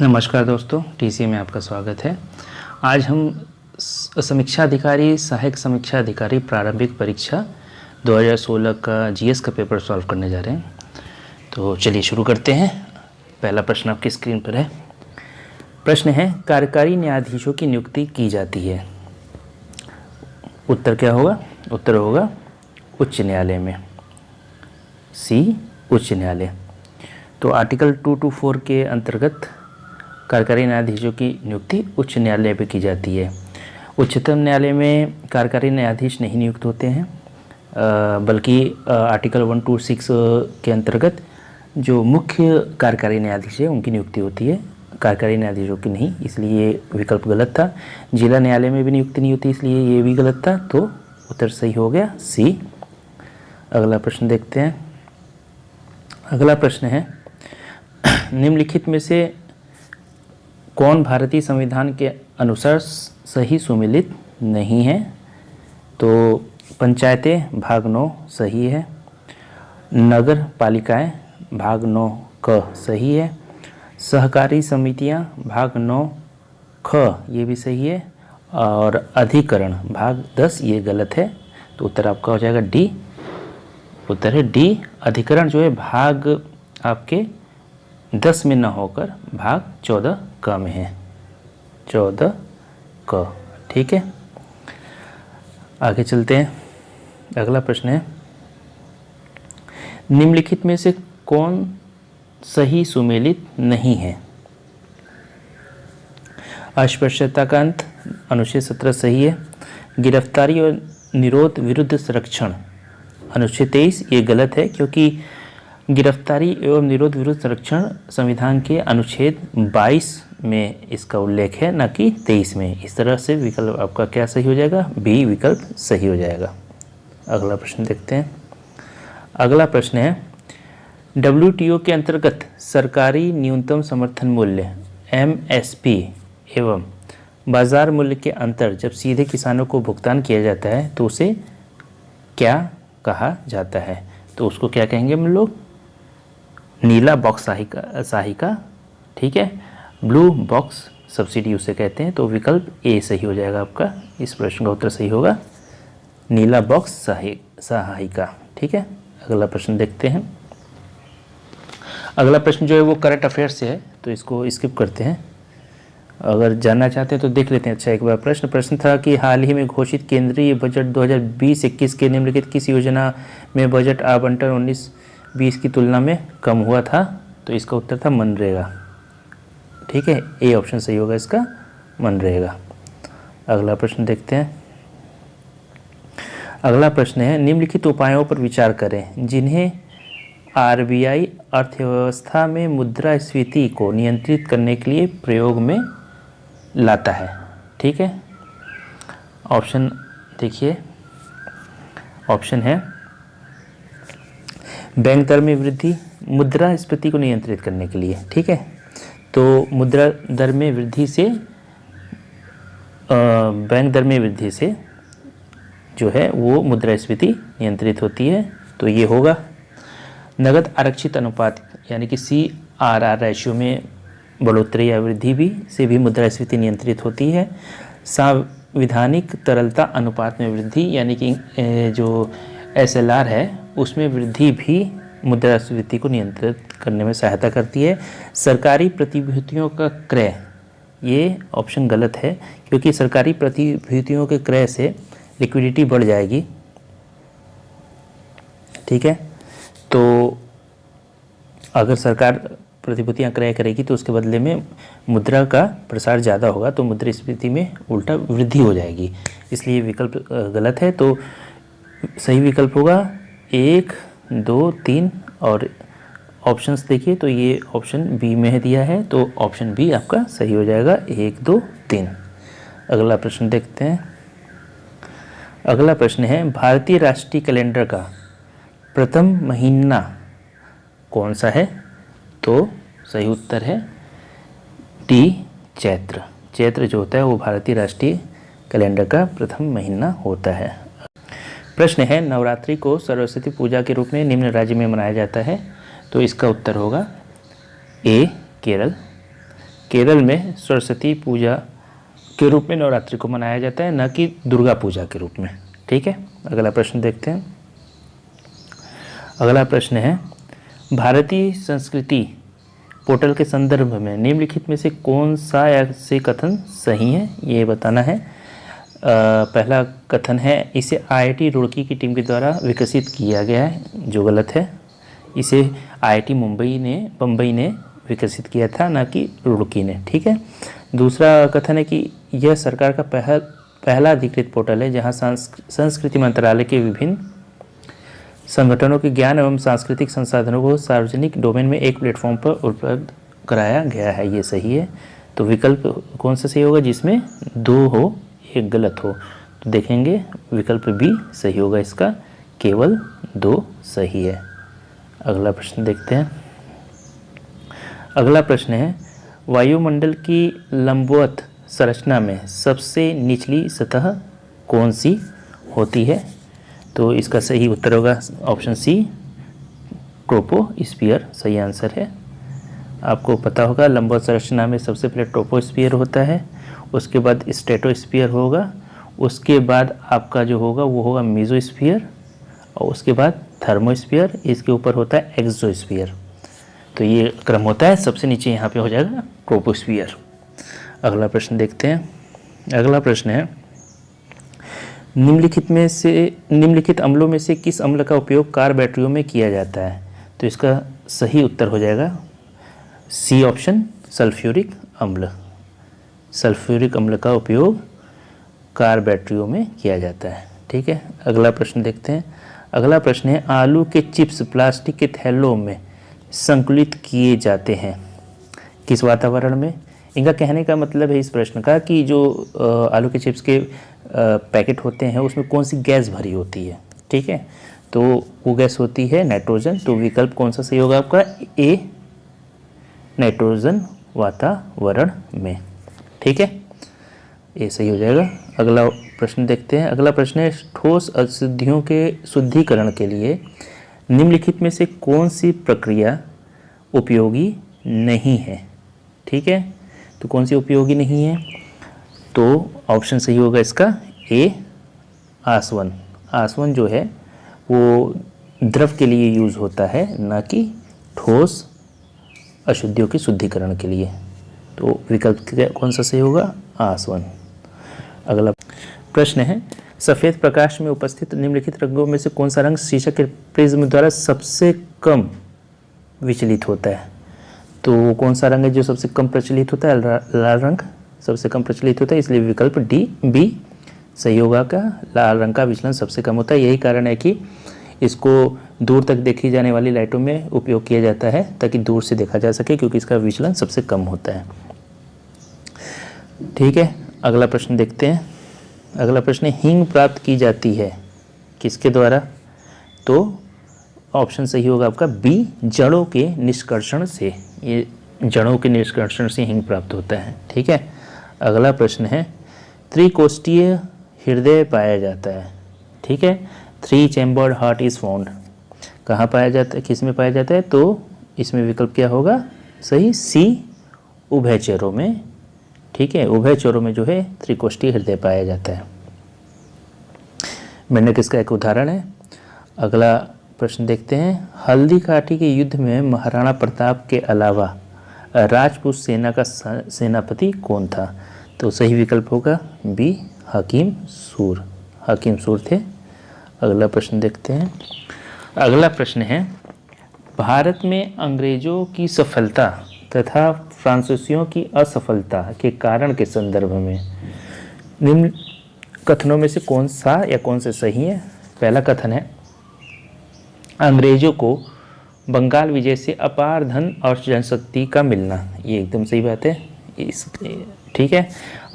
नमस्कार दोस्तों, टीसी में आपका स्वागत है। आज हम समीक्षा अधिकारी, सहायक समीक्षा अधिकारी प्रारंभिक परीक्षा 2016 का जीएस का पेपर सॉल्व करने जा रहे हैं। तो चलिए शुरू करते हैं। पहला प्रश्न आपकी स्क्रीन पर है। प्रश्न है, कार्यकारी न्यायाधीशों की नियुक्ति की जाती है। उत्तर क्या होगा? उत्तर होगा उच्च न्यायालय में, सी उच्च न्यायालय। तो आर्टिकल 224 के अंतर्गत कार्यकारी न्यायाधीशों की नियुक्ति उच्च न्यायालय में की जाती है। उच्चतम न्यायालय में कार्यकारी न्यायाधीश नहीं नियुक्त होते हैं, बल्कि आर्टिकल 126 के अंतर्गत जो मुख्य कार्यकारी न्यायाधीश है उनकी नियुक्ति होती है, कार्यकारी न्यायाधीशों की नहीं। इसलिए ये विकल्प गलत था। जिला न्यायालय में भी नियुक्ति नहीं होती, इसलिए ये भी गलत था। तो उत्तर सही हो गया सी। अगला प्रश्न देखते हैं। अगला प्रश्न है, निम्नलिखित में से कौन भारतीय संविधान के अनुसार सही सुमेलित नहीं है? तो पंचायतें भाग 9 सही है, नगर पालिकाएं भाग 9 क सही है, सहकारी समितियां भाग 9 ख ये भी सही है, और अधिकरण भाग 10 ये गलत है। तो उत्तर आपका हो जाएगा डी। उत्तर है डी। अधिकरण जो है भाग आपके 10 में न होकर भाग 14 क में है, 14 क। ठीक है, आगे चलते हैं। अगला प्रश्न है, निम्नलिखित में से कौन सही सुमेलित नहीं है? अस्पृश्यता का अंत अनुच्छेद 17 सही है, गिरफ्तारी और निरोध विरुद्ध संरक्षण अनुच्छेद 23 ये गलत है, क्योंकि गिरफ्तारी एवं निरोध विरुद्ध संरक्षण संविधान के अनुच्छेद 22 में इसका उल्लेख है, न कि 23 में। इस तरह से विकल्प आपका क्या सही हो जाएगा? बी विकल्प सही हो जाएगा। अगला प्रश्न देखते हैं। अगला प्रश्न है, डब्ल्यूटीओ के अंतर्गत सरकारी न्यूनतम समर्थन मूल्य एमएसपी एवं बाजार मूल्य के अंतर जब सीधे किसानों को भुगतान किया जाता है तो उसे क्या कहा जाता है? तो उसको क्या कहेंगे हम लोग? नीला बॉक्स सहायिका। ठीक है, ब्लू बॉक्स सब्सिडी उसे कहते हैं। तो विकल्प ए सही हो जाएगा आपका। इस प्रश्न का उत्तर सही होगा नीला बॉक्स सहायिका। ठीक है, अगला प्रश्न देखते हैं। अगला प्रश्न जो है वो करंट अफेयर से है, तो इसको स्किप करते हैं। अगर जानना चाहते हैं तो देख लेते हैं। अच्छा, एक बार प्रश्न था कि हाल ही में घोषित केंद्रीय बजट 2020-21 के निम्नलिखित किस योजना में बजट आवंटन 19-20 की तुलना में कम हुआ था? तो इसका उत्तर था मनरेगा। ठीक है, ए ऑप्शन सही होगा इसका, मनरेगा। अगला प्रश्न देखते हैं। अगला प्रश्न है, निम्नलिखित उपायों पर विचार करें जिन्हें आरबीआई अर्थव्यवस्था में मुद्रास्फीति को नियंत्रित करने के लिए प्रयोग में लाता है। ठीक है, ऑप्शन देखिए। ऑप्शन है बैंक दर में वृद्धि, मुद्रास्फीति को नियंत्रित करने के लिए। ठीक है, तो मुद्रा दर में वृद्धि से बैंक दर में वृद्धि से जो है वो मुद्रास्फीति नियंत्रित होती है, तो ये होगा। नगद आरक्षित अनुपात यानी कि CRR रेशियो में बढ़ोतरी या वृद्धि भी से भी मुद्रास्फीति नियंत्रित होती है। सांविधानिक तरलता अनुपात में वृद्धि यानी कि जो SLR है उसमें वृद्धि भी मुद्रास्फीति को नियंत्रित करने में सहायता करती है। सरकारी प्रतिभूतियों का क्रय, ये ऑप्शन गलत है, क्योंकि सरकारी प्रतिभूतियों के क्रय से लिक्विडिटी बढ़ जाएगी। ठीक है, तो अगर सरकार प्रतिभूतियां क्रय करेगी तो उसके बदले में मुद्रा का प्रसार ज़्यादा होगा, तो मुद्रास्फीति में उल्टा वृद्धि हो जाएगी। इसलिए विकल्प गलत है। तो सही विकल्प होगा 1, 2, 3 और ऑप्शंस देखिए तो ये ऑप्शन बी में दिया है, तो ऑप्शन बी आपका सही हो जाएगा 1, 2, 3। अगला प्रश्न देखते हैं। अगला प्रश्न है, भारतीय राष्ट्रीय कैलेंडर का प्रथम महीना कौन सा है? तो सही उत्तर है डी चैत्र। चैत्र जो होता है वो भारतीय राष्ट्रीय कैलेंडर का प्रथम महीना होता है। प्रश्न है, नवरात्रि को सरस्वती पूजा के रूप में निम्न राज्य में मनाया जाता है। तो इसका उत्तर होगा ए केरल। केरल में सरस्वती पूजा के रूप में नवरात्रि को मनाया जाता है, न कि दुर्गा पूजा के रूप में। ठीक है, अगला प्रश्न देखते हैं। अगला प्रश्न है, भारतीय संस्कृति पोर्टल के संदर्भ में निम्नलिखित में से कौन सा ऐसे कथन सही है, ये बताना है। पहला कथन है, इसे IIT रुड़की की टीम के द्वारा विकसित किया गया है, जो गलत है। इसे IIT मुंबई ने विकसित किया था, ना कि रुड़की ने। ठीक है। दूसरा कथन है कि यह सरकार का पहला अधिकृत पोर्टल है जहां संस्कृति मंत्रालय के विभिन्न संगठनों के ज्ञान एवं सांस्कृतिक संसाधनों को सार्वजनिक डोमेन में एक प्लेटफॉर्म पर उपलब्ध कराया गया है, ये सही है। तो विकल्प कौन सा सही होगा, जिसमें 2 हो, 1 गलत हो? तो देखेंगे विकल्प बी सही होगा, इसका केवल 2 सही है। अगला प्रश्न देखते हैं। अगला प्रश्न है, वायुमंडल की लंबवत संरचना में सबसे निचली सतह कौन सी होती है? तो इसका सही उत्तर होगा ऑप्शन सी, ट्रोपोस्फियर सही आंसर है। आपको पता होगा लंबवत संरचना में सबसे पहले ट्रोपोस्फियर होता है, उसके बाद स्ट्रेटोस्फियर होगा, उसके बाद आपका जो होगा वो होगा मेसोस्फियर, और उसके बाद थर्मोस्फियर, इसके ऊपर होता है एक्सोस्फियर। तो ये क्रम होता है, सबसे नीचे यहाँ पे हो जाएगा ट्रोपोस्फियर। अगला प्रश्न देखते हैं। अगला प्रश्न है, निम्नलिखित अम्लों में से किस अम्ल का उपयोग कार बैटरियों में किया जाता है? तो इसका सही उत्तर हो जाएगा सी ऑप्शन, सल्फ्यूरिक अम्ल। सल्फ्यूरिक अम्ल का उपयोग कार बैटरियों में किया जाता है। ठीक है, अगला प्रश्न देखते हैं। अगला प्रश्न है, आलू के चिप्स प्लास्टिक के थैलों में संकलित किए जाते हैं किस वातावरण में? इनका कहने का मतलब है इस प्रश्न का कि जो आलू के चिप्स के पैकेट होते हैं उसमें कौन सी गैस भरी होती है। ठीक है, तो वो गैस होती है नाइट्रोजन। तो विकल्प कौन सा सही होगा आपका? ए, नाइट्रोजन वातावरण में। ठीक है, ये सही हो जाएगा। अगला प्रश्न देखते हैं। अगला प्रश्न है, ठोस अशुद्धियों के शुद्धिकरण के लिए निम्नलिखित में से कौन सी प्रक्रिया उपयोगी नहीं है? ठीक है, तो कौन सी उपयोगी नहीं है? तो ऑप्शन सही होगा इसका ए, आसवन। आसवन जो है वो द्रव के लिए यूज़ होता है, ना कि ठोस अशुद्धियों के शुद्धिकरण के लिए। तो विकल्प कौन सा सही होगा? आसवन। अगला प्रश्न है, सफ़ेद प्रकाश में उपस्थित निम्नलिखित रंगों में से कौन सा रंग शीशा के प्रिज्म द्वारा सबसे कम विचलित होता है? तो कौन सा रंग है जो सबसे कम प्रचलित होता है? लाल रंग सबसे कम प्रचलित होता है, इसलिए विकल्प डी, बी सही होगा का। लाल रंग का विचलन सबसे कम होता है। यही कारण है कि इसको दूर तक देखी जाने वाली लाइटों में उपयोग किया जाता है, ताकि दूर से देखा जा सके, क्योंकि इसका विचलन सबसे कम होता है। ठीक है, अगला प्रश्न देखते हैं। अगला प्रश्न है, हींग प्राप्त की जाती है किसके द्वारा? तो ऑप्शन सही होगा आपका बी, जड़ों के निष्कर्षण से। ये जड़ों के निष्कर्षण से हींग प्राप्त होता है। ठीक है, अगला प्रश्न है, त्रिकोष्ठीय हृदय पाया जाता है। ठीक है, 3 चैम्बर्ड हार्ट इज फाउंड कहाँ पाया जाता है, किस में पाया जाता है? तो इसमें विकल्प क्या होगा सही? सी, उभयचरों में। ठीक है, उभयचरों में जो है त्रिकोष्ठीय हृदय पाया जाता है। मेंढक इसका एक उदाहरण है। अगला प्रश्न देखते हैं, हल्दी घाटी के युद्ध में महाराणा प्रताप के अलावा राजपूत सेना का सेनापति कौन था? तो सही विकल्प होगा बी, हकीम सूर। हकीम सूर थे। अगला प्रश्न देखते हैं। अगला प्रश्न है, भारत में अंग्रेजों की सफलता तथा फ्रांसीसियों की असफलता के कारण के संदर्भ में निम्न कथनों में से कौन सा या कौन से सही है? पहला कथन है, अंग्रेजों को बंगाल विजय से अपार धन और जनशक्ति का मिलना। ये एकदम सही बात है। ठीक है,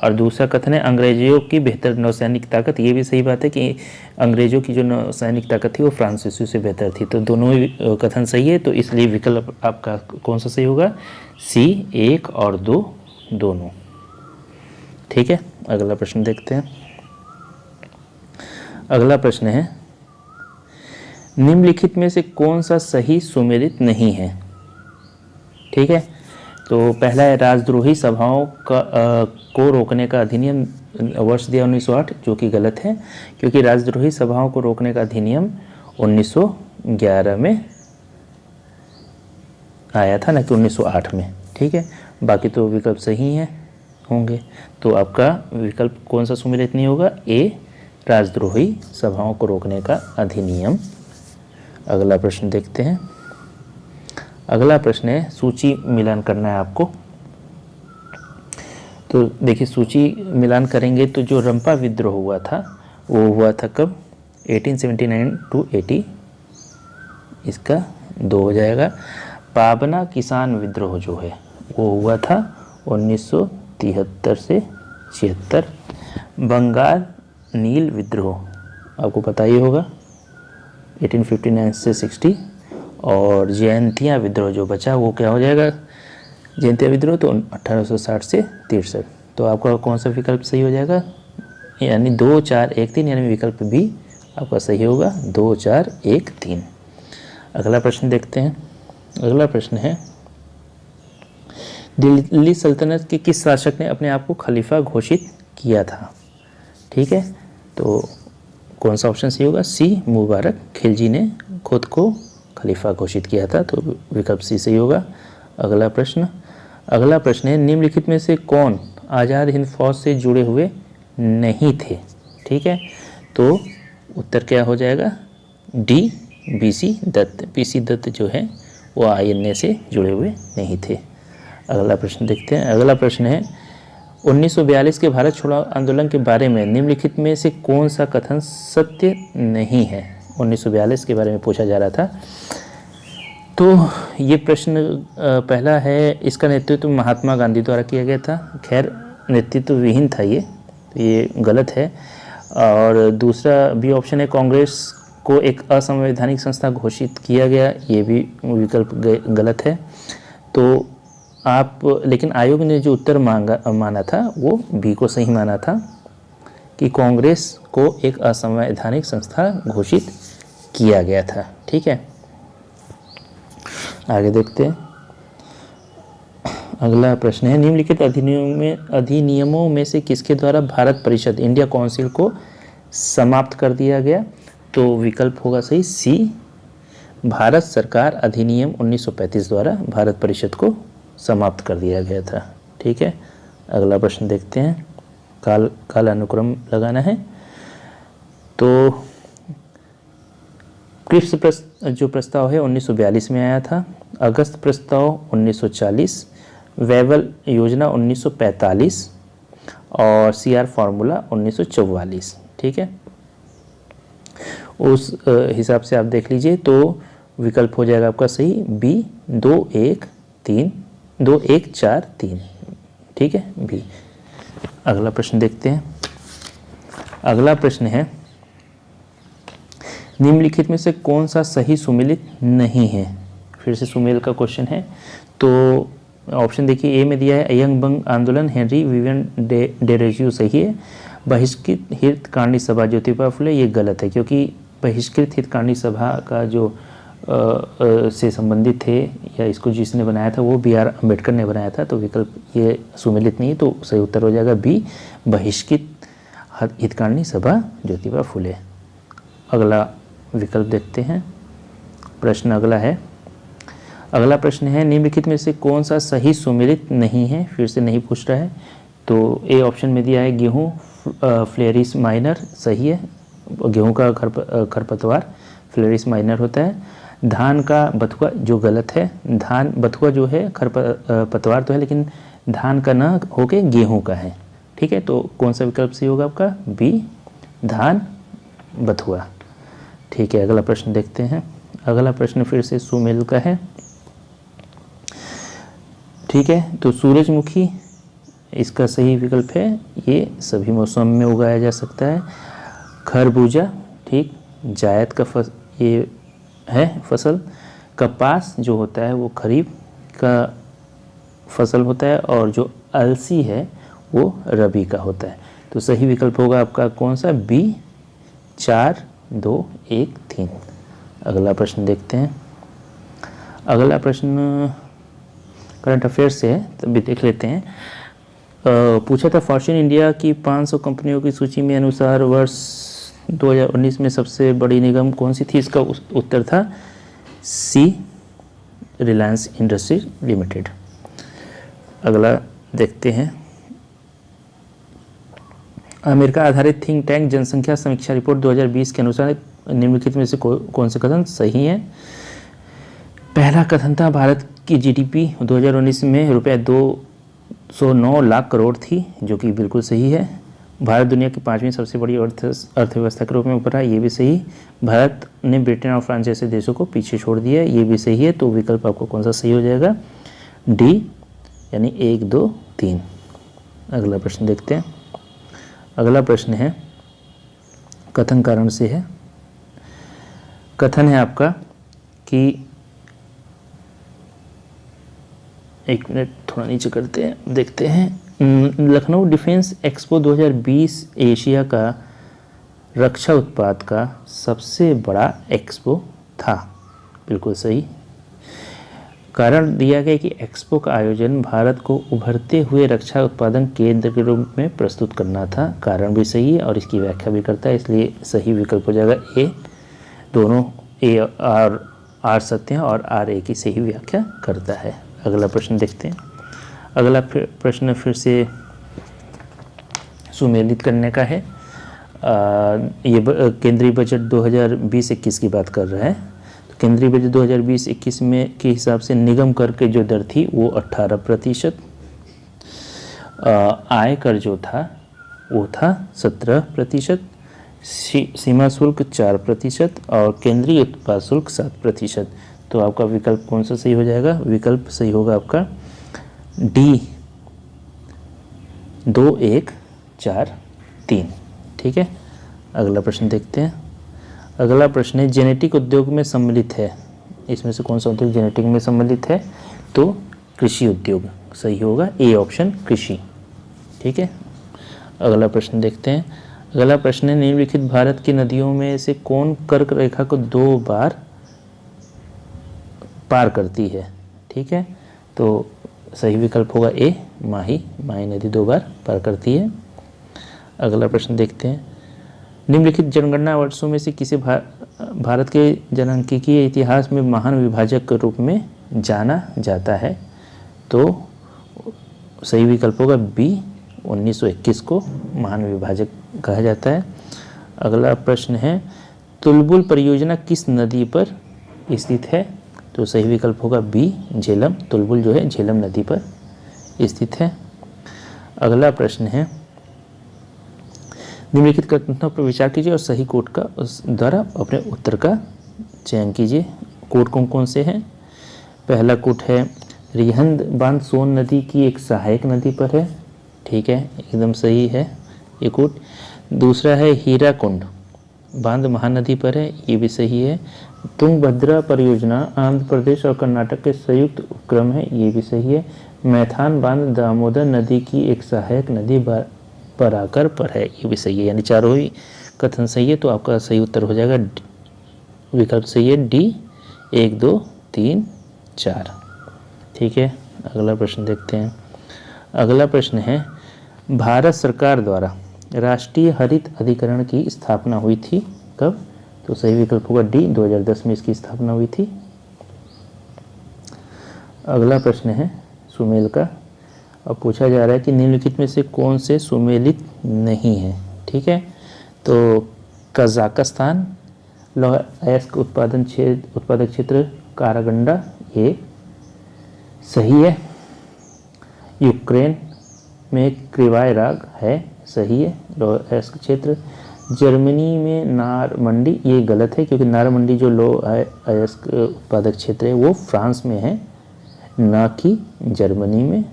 और दूसरा कथन है, अंग्रेजों की बेहतर नौसैनिक ताकत। ये भी सही बात है कि अंग्रेजों की जो नौसैनिक ताकत थी वो फ्रांसीसियों से बेहतर थी। तो दोनों ही कथन सही है, तो इसलिए विकल्प आपका कौन सा सही होगा? सी, 1 और 2 दोनों। ठीक है, अगला प्रश्न देखते हैं। अगला प्रश्न है, निम्नलिखित में से कौन सा सही सुमेलित नहीं है? ठीक है, तो पहला है राजद्रोही सभाओं को रोकने का अधिनियम, वर्ष दिया 1908, जो कि गलत है, क्योंकि राजद्रोही सभाओं को रोकने का अधिनियम 1911 में आया था, ना कि 1908 में। ठीक है, बाकी तो विकल्प सही हैं होंगे। तो आपका विकल्प कौन सा सुमेलित नहीं होगा? ए, राजद्रोही सभाओं को रोकने का अधिनियम। अगला प्रश्न देखते हैं। अगला प्रश्न है, सूची मिलान करना है आपको। तो देखिए, सूची मिलान करेंगे तो जो रंपा विद्रोह हुआ था वो हुआ था कब? 1879 to 80, इसका 2 हो जाएगा। पाबना किसान विद्रोह जो है वो हुआ था 1973 से 76। बंगाल नील विद्रोह आपको पता ही होगा 1859 से 60। और जयंतिया विद्रोह जो बचा वो क्या हो जाएगा? जयंतिया विद्रोह तो 1860 से 63। तो आपका कौन सा विकल्प सही हो जाएगा? यानी 2, 4, 1, 3, यानी विकल्प बी आपका सही होगा, 2, 4, 1, 3। अगला प्रश्न देखते हैं। अगला प्रश्न है, दिल्ली सल्तनत के किस शासक ने अपने आप को खलीफा घोषित किया था? ठीक है, तो कौन सा ऑप्शन सही होगा? सी, मुबारक खिलजी ने खुद को खलीफा घोषित किया था, तो विकल्प सी सही होगा। अगला प्रश्न है, निम्नलिखित में से कौन आज़ाद हिंद फौज से जुड़े हुए नहीं थे? ठीक है, तो उत्तर क्या हो जाएगा? D, BC Dutt. BC Dutt जो है वो आईएनए से जुड़े हुए नहीं थे। अगला प्रश्न देखते हैं। अगला प्रश्न है, 1942 के भारत छोड़ो आंदोलन के बारे में निम्नलिखित में से कौन सा कथन सत्य नहीं है? 1942 के बारे में पूछा जा रहा था। तो ये प्रश्न पहला है, इसका नेतृत्व महात्मा गांधी द्वारा किया गया था। खैर, नेतृत्व विहीन था ये, तो ये गलत है। और दूसरा भी ऑप्शन है, कांग्रेस को एक असंवैधानिक संस्था घोषित किया गया, ये भी विकल्प गलत है। तो आप, लेकिन आयोग ने जो उत्तर माना था वो बी को सही माना था कि कांग्रेस को एक असंवैधानिक संस्था घोषित किया गया था। ठीक है, आगे देखते हैं। अगला प्रश्न है, निम्नलिखित अधिनियमों में से किसके द्वारा भारत परिषद, इंडिया काउंसिल को समाप्त कर दिया गया? तो विकल्प होगा सही, सी, भारत सरकार अधिनियम 1935 द्वारा भारत परिषद को समाप्त कर दिया गया था। ठीक है, अगला प्रश्न देखते हैं। काल अनुक्रम लगाना है। तो कृष्ण जो प्रस्ताव है 1942 में आया था, अगस्त प्रस्ताव 1940, वेवल योजना 1945 और सीआर फार्मूला 1944। ठीक है, उस हिसाब से आप देख लीजिए। तो विकल्प हो जाएगा आपका सही, बी, 2, 1, 3, 2, 1, 4, 3। ठीक है, बी। अगला प्रश्न देखते हैं। अगला प्रश्न है, निम्नलिखित में से कौन सा सही सुमेलित नहीं है? फिर से सुमेल का क्वेश्चन है। तो ऑप्शन देखिए, ए में दिया है अयंग बंग आंदोलन हेनरी विवियन डेरेज्यू सही है। बहिष्कृत हितकारिणी सभा ज्योतिबा फुले, ये गलत है, क्योंकि बहिष्कृत हितकारिणी सभा का जो से संबंधित थे या इसको जिसने बनाया था वो B.R. अम्बेडकर ने बनाया था। तो विकल्प ये सुमेलित नहीं है, तो सही उत्तर हो जाएगा बी, बहिष्कृत हितकारिणी सभा ज्योतिबा फुले। अगला विकल्प देखते हैं। प्रश्न अगला है, अगला प्रश्न है, निम्नलिखित में से कौन सा सही सुमेलित नहीं है? फिर से नहीं पूछ रहा है। तो ए ऑप्शन में दिया है गेहूँ फ्लेरिस माइनर सही है, गेहूँ का खरपतवार फ्लेरिस माइनर होता है। धान का बथुआ जो गलत है, धान बथुआ जो है खरपतवार तो है, लेकिन धान का ना होके गेहूँ का है। ठीक है, तो कौन सा विकल्प सही होगा आपका? बी, धान बथुआ। ठीक है, अगला प्रश्न देखते हैं। अगला प्रश्न फिर से सुमेल का है। ठीक है, तो सूरजमुखी इसका सही विकल्प है, ये सभी मौसम में उगाया जा सकता है। खरबूजा, ठीक, जायद का ये है फसल। कपास जो होता है वो खरीफ का फसल होता है, और जो अलसी है वो रबी का होता है। तो सही विकल्प होगा आपका कौन सा? बी, 4, 2, 1, 3। अगला प्रश्न देखते हैं। अगला प्रश्न करंट अफेयर से है, तभी देख लेते हैं। पूछा था फॉर्च्यून इंडिया की 500 कंपनियों की सूची में अनुसार वर्ष 2019 में सबसे बड़ी निगम कौन सी थी? इसका उत्तर था सी, रिलायंस इंडस्ट्री लिमिटेड। अगला देखते हैं। अमेरिका आधारित थिंक टैंक जनसंख्या समीक्षा रिपोर्ट 2020 के अनुसार निम्नलिखित में से कौन से कथन सही हैं? पहला कथन था भारत की जीडीपी 2019 में रुपये 209 लाख करोड़ थी, जो कि बिल्कुल सही है। भारत दुनिया की 5वीं सबसे बड़ी अर्थव्यवस्था के रूप में उभरा, ये भी सही। भारत ने ब्रिटेन और फ्रांस जैसे देशों को पीछे छोड़ दिया, ये भी सही है। तो विकल्प आपको कौन सा सही हो जाएगा? डी, यानी 1, 2, 3। अगला प्रश्न देखते हैं। अगला प्रश्न है कथन कारण से है। कथन है आपका कि, एक मिनट थोड़ा नीचे करते हैं, देखते हैं। लखनऊ डिफेंस एक्सपो 2020 एशिया का रक्षा उत्पाद का सबसे बड़ा एक्सपो था, बिल्कुल सही। कारण दिया गया कि एक्सपो का आयोजन भारत को उभरते हुए रक्षा उत्पादन केंद्र के रूप में प्रस्तुत करना था, कारण भी सही है और इसकी व्याख्या भी करता है, इसलिए सही विकल्प हो जाएगा ए। दोनों ए और आर सत्य हैं और आर ए की सही व्याख्या करता है। अगला प्रश्न देखते हैं। अगला प्रश्न फिर से सुमेलित करने का है। ये केंद्रीय बजट 2020-21 की बात कर रहा है। तो केंद्रीय बजट 2020-21 में के हिसाब से निगम कर की जो दर थी वो 18%, आय कर जो था वो था 17%, सीमा शुल्क 4% और केंद्रीय उत्पाद शुल्क 7%। तो आपका विकल्प कौन सा सही हो जाएगा? विकल्प सही होगा आपका डी, 2, 1, 4, 3। ठीक है। अगला प्रश्न देखते हैं। अगला प्रश्न है जेनेटिक उद्योग में सम्मिलित है, इसमें से कौन सा उद्योग जेनेटिक में सम्मिलित है? तो कृषि उद्योग सही होगा, ए ऑप्शन कृषि। ठीक है। अगला प्रश्न देखते हैं। अगला प्रश्न है निम्नलिखित भारत की नदियों में से कौन कर्क रेखा को 2 बार पार करती है? ठीक है। तो सही विकल्प होगा ए, माही नदी 2 बार पार करती है। अगला प्रश्न देखते हैं। निम्नलिखित जनगणना वर्षों में से किसे भारत के जनसांख्यिकीय इतिहास में महान विभाजक के रूप में जाना जाता है? तो सही विकल्प होगा बी, 1921 को महान विभाजक कहा जाता है। अगला प्रश्न है तुलबुल परियोजना किस नदी पर स्थित है? तो सही विकल्प होगा बी, झेलम। तुलबुल जो है झेलम नदी पर स्थित है। अगला प्रश्न है निम्नलिखित कथनों पर विचार कीजिए और सही कोट का उस द्वारा अपने उत्तर का चयन कीजिए। कोट कौन कौन से हैं? पहला कोट है रिहंद बांध सोन नदी की एक सहायक नदी पर है, ठीक है, एकदम सही है ये कोट। दूसरा है हीराकुंड बांध महानदी पर है, ये भी सही है। तुंगभद्रा परियोजना आंध्र प्रदेश और कर्नाटक के संयुक्त उपक्रम है, ये भी सही है। मैथान बांध दामोदर नदी की एक सहायक नदी बराकर पर है, ये भी सही है। यानी चारों ही कथन सही है, तो आपका सही उत्तर हो जाएगा विकल्प सही है डी, 1, 2, 3, 4। ठीक है। अगला प्रश्न देखते हैं। अगला प्रश्न है भारत सरकार द्वारा राष्ट्रीय हरित अधिकरण की स्थापना हुई थी कब? तो सही विकल्प होगा डी, 2010 में इसकी स्थापना हुई थी। अगला प्रश्न है सुमेल का। अब पूछा जा रहा है कि निम्नलिखित में से कौन से सुमेलित नहीं है। ठीक है। तो कजाकिस्तान लौह अयस्क उत्पादक क्षेत्र कारागंडा, ये सही है। यूक्रेन में क्रिवाय राग है, सही है, लौह अयस्क क्षेत्र। जर्मनी में नारमंडी, ये गलत है क्योंकि नारमंडी जो लौह अयस्क उत्पादक क्षेत्र है वो फ्रांस में है, ना कि जर्मनी में।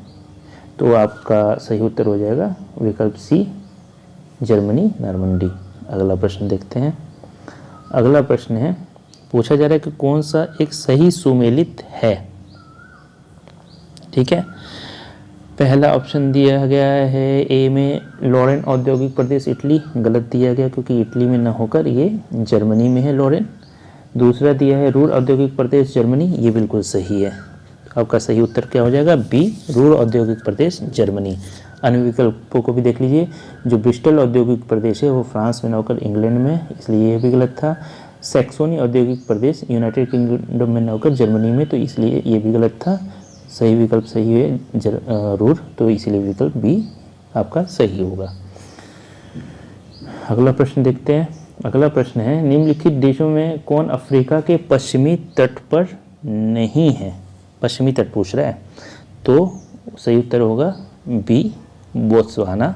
तो आपका सही उत्तर हो जाएगा विकल्प सी, जर्मनी नारमंडी। अगला प्रश्न देखते हैं। अगला प्रश्न है पूछा जा रहा है कि कौन सा एक सही सुमेलित है। ठीक है। पहला ऑप्शन दिया गया है ए में लॉरेन औद्योगिक प्रदेश इटली, गलत दिया गया क्योंकि इटली में न होकर ये जर्मनी में है लॉरेन। दूसरा दिया है रूर औद्योगिक प्रदेश जर्मनी, ये बिल्कुल सही है। आपका सही उत्तर क्या हो जाएगा? बी, रूर औद्योगिक प्रदेश जर्मनी। अन्य विकल्पों को भी देख लीजिए। जो ब्रिस्टल औद्योगिक प्रदेश है वो फ्रांस में न होकर इंग्लैंड में है, इसलिए ये भी गलत था। सैक्सोनी औद्योगिक प्रदेश यूनाइटेड किंगडम में न होकर जर्मनी में, तो इसलिए ये भी गलत था। सही विकल्प सही है रूर, तो इसलिए विकल्प बी आपका सही होगा। अगला प्रश्न देखते हैं। अगला प्रश्न है, निम्नलिखित देशों में कौन अफ्रीका के पश्चिमी तट पर नहीं है? पश्चिमी तट पूछ रहा है, तो सही उत्तर होगा बी, बोत्सवाना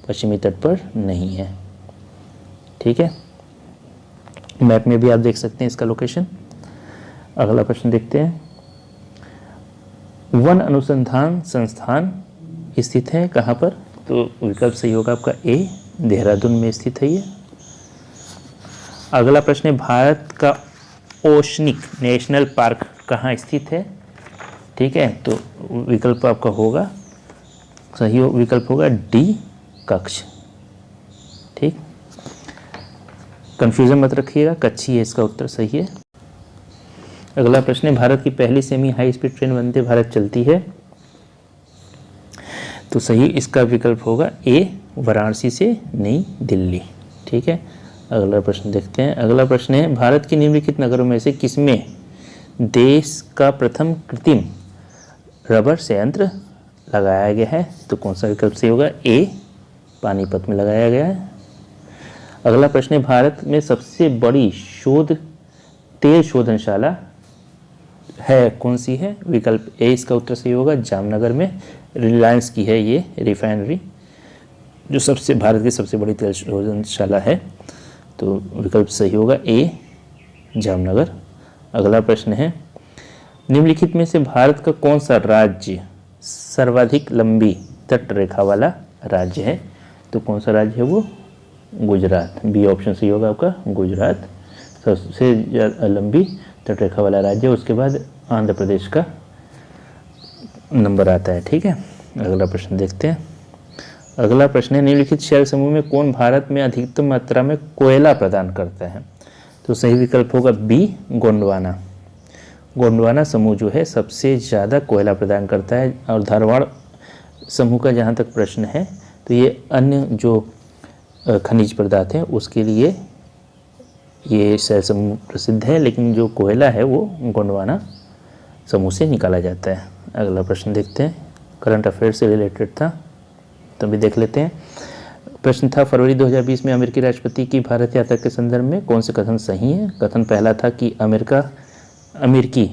पश्चिमी तट पर नहीं है। ठीक है, मैप में भी आप देख सकते हैं इसका लोकेशन। अगला प्रश्न देखते हैं। वन अनुसंधान संस्थान स्थित है कहाँ पर? तो विकल्प सही होगा आपका ए, देहरादून में स्थित है ये। अगला प्रश्न है, भारत का ओशनिक नेशनल पार्क कहाँ स्थित है? ठीक है, तो विकल्प आपका होगा सही विकल्प होगा डी, कच्छ। ठीक, कंफ्यूजन मत रखिएगा, कच्छी है इसका उत्तर सही है। अगला प्रश्न है, भारत की पहली semi high speed train Vande Bharat चलती है? तो सही इसका विकल्प होगा ए, वाराणसी से नई दिल्ली। ठीक है, अगला प्रश्न देखते हैं। अगला प्रश्न है, भारत के निम्नलिखित नगरों में से किसमें देश का प्रथम कृत्रिम रबर संयंत्र लगाया गया है? तो कौन सा विकल्प सही होगा? ए, पानीपत में लगाया गया है। अगला प्रश्न है, भारत में सबसे बड़ी तेल शोधनशाला है कौन सी है? विकल्प ए इसका उत्तर सही होगा, जामनगर में रिलायंस की है ये रिफाइनरी, जो भारत की सबसे बड़ी तेल शोधनशाला है। तो विकल्प सही होगा ए, जामनगर। अगला प्रश्न है, निम्नलिखित में से भारत का कौन सा राज्य सर्वाधिक लंबी तट रेखा वाला राज्य है? तो कौन सा राज्य है वो? गुजरात। बी ऑप्शन सही होगा आपका, गुजरात सबसे लंबी तट रेखा वाला राज्य है। उसके बाद आंध्र प्रदेश का नंबर आता है। ठीक है, अगला प्रश्न देखते हैं। अगला प्रश्न है, निम्नलिखित शहर समूह में कौन भारत में अधिकतम मात्रा में कोयला प्रदान करता है? तो सही विकल्प होगा बी, गोंडवाना। गोंडवाना समूह जो है सबसे ज़्यादा कोयला प्रदान करता है। और धारवाड़ समूह का जहाँ तक प्रश्न है, तो ये अन्य जो खनिज पदार्थ हैं उसके लिए ये शहर समूह प्रसिद्ध है, लेकिन जो कोयला है वो गोंडवाना समूह से निकाला जाता है। अगला प्रश्न देखते हैं, करंट अफेयर से रिलेटेड था, तो भी देख लेते हैं। प्रश्न था, फरवरी 2020 में अमेरिकी राष्ट्रपति की भारत यात्रा के संदर्भ में कौन से कथन सही हैं? कथन पहला था कि अमेरिकी